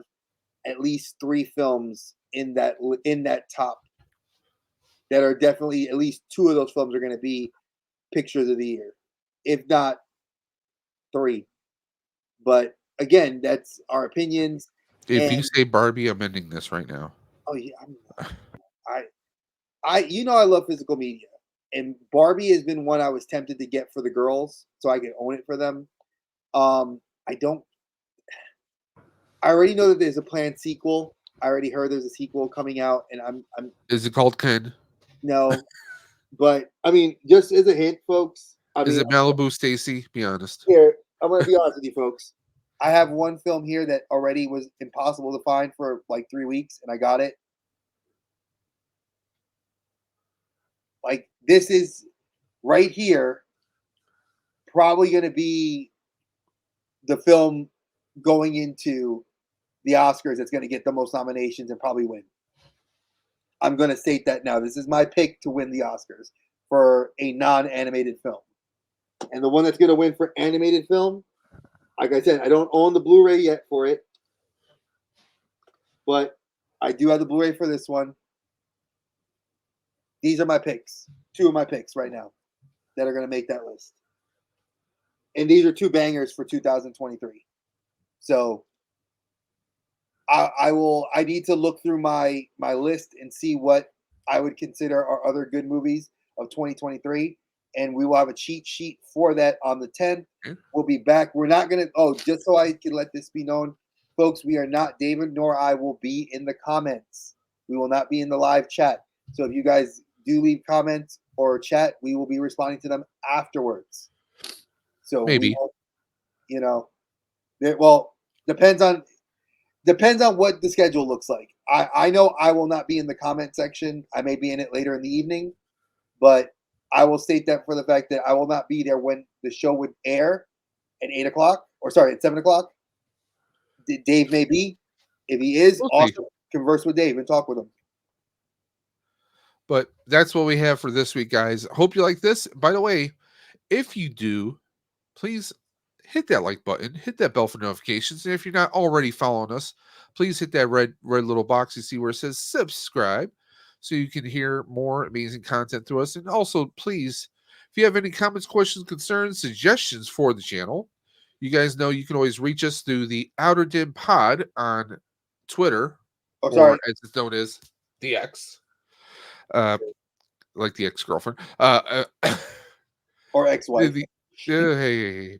at least 3 films in that top that are definitely, at least 2 of those films are going to be pictures of the year, if not 3. But again, that's our opinions. If you say Barbie, I'm ending this right now. Oh yeah, I love physical media, and Barbie has been one I was tempted to get for the girls, so I can own it for them. I don't. I already know that there's a planned sequel. I already heard there's a sequel coming out, and I'm Is it called Ken? no, but I mean, just as a hint, folks. I Is mean, it Malibu Stacy? Be honest. here I'm gonna be honest with you, folks. I have one film here that already was impossible to find for like 3 weeks, and I got it. Like this is right here, probably gonna be the film going into the Oscars that's gonna get the most nominations and probably win. I'm going to state that now. This is my pick to win the Oscars for a non-animated film. And the one that's going to win for animated film, like I said, I don't own the Blu-ray yet for it, but I do have the Blu-ray for this one. These are my picks. Two of my picks right now that are going to make that list. And these are two bangers for 2023. So I need to look through my list and see what I would consider are other good movies of 2023, and we will have a cheat sheet for that on the 10th. We'll be back. We're not gonna. Oh, just so I can let this be known, folks, we are not. David nor I will be in the comments. We will not be in the live chat. So if you guys do leave comments or chat, we will be responding to them afterwards. So Maybe. we won't, you know, well, depends on what the schedule looks like. I know I will not be in the comment section. I may be in it later in the evening, but I will state that for the fact that I will not be there when the show would air at 8 o'clock, or sorry, at 7 o'clock. Dave may be. If he is, We'll see. also converse with Dave and talk with him. But that's what we have for this week, guys. Hope you like this. By the way, if you do, please hit that like button, hit that bell for notifications. And if you're not already following us, please hit that red little box you see where it says subscribe so you can hear more amazing content through us. And also, please, if you have any comments, questions, concerns, suggestions for the channel, you guys know you can always reach us through the Outer Dim Pod on Twitter, Oh, or sorry, as it's known as the X, like the ex-girlfriend. or ex-wife. Hey.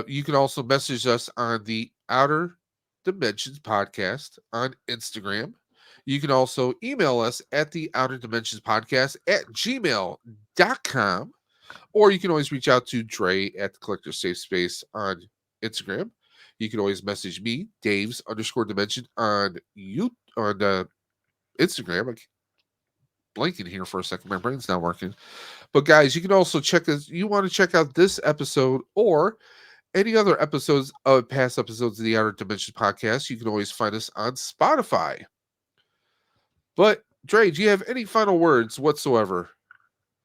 You can also message us on the Outer Dimensions podcast on Instagram. You can also email us at the Outer Dimensions podcast at gmail.com. Or you can always reach out to Dre at the Collector Safe Space on Instagram. You can always message me, Dave's _dimension on Instagram. I'm blanking here for a second. My brain's not working. But guys, you can also check us. You want to check out this episode or any other episodes of past episodes of the Outer Dimension podcast, you can always find us on Spotify. But Dre, do you have any final words whatsoever?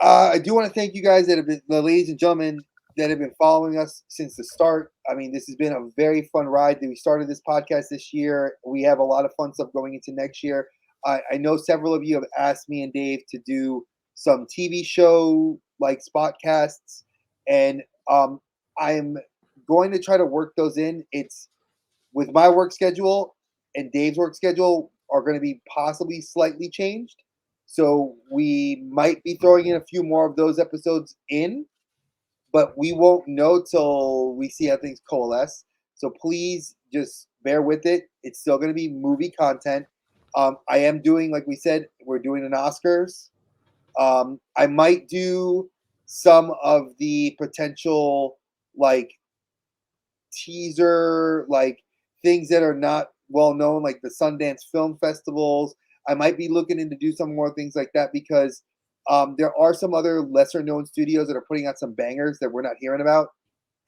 I do want to thank you guys that have been, the ladies and gentlemen that have been following us since the start. I mean, this has been a very fun ride. We started this podcast this year. We have a lot of fun stuff going into next year. I know several of you have asked me and Dave to do some TV show like spotcasts, and I'm going to try to work those in. It's with my work schedule and Dave's work schedule are going to be possibly slightly changed. So we might be throwing in a few more of those episodes in, but we won't know till we see how things coalesce. So please just bear with it. It's still going to be movie content. I am doing, like we said, we're doing an Oscars. I might do some of the potential like teaser, like things that are not well known, like the Sundance Film Festivals. I might be looking into do some more things like that because there are some other lesser known studios that are putting out some bangers that we're not hearing about,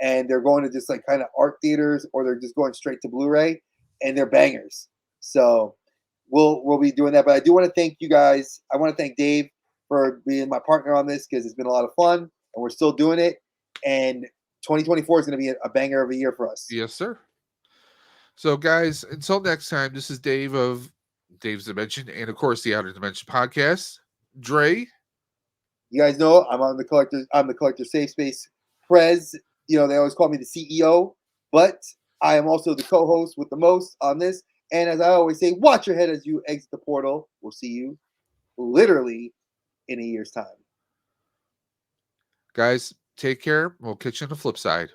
and they're going to just like kind of art theaters or they're just going straight to Blu-ray, and they're bangers. So we'll be doing that. But I do want to thank you guys. I want to thank Dave for being my partner on this because it's been a lot of fun and we're still doing it. And 2024 is going to be a banger of a year for us. Yes, sir. So, guys, until next time, this is Dave of Dave's Dimension and, of course, the Outer Dimension podcast. Dre. You guys know I'm the collector safe space prez. You know, they always call me the CEO, but I am also the co-host with the most on this. And as I always say, watch your head as you exit the portal. We'll see you literally in a year's time. Guys, take care. We'll catch you on the flip side.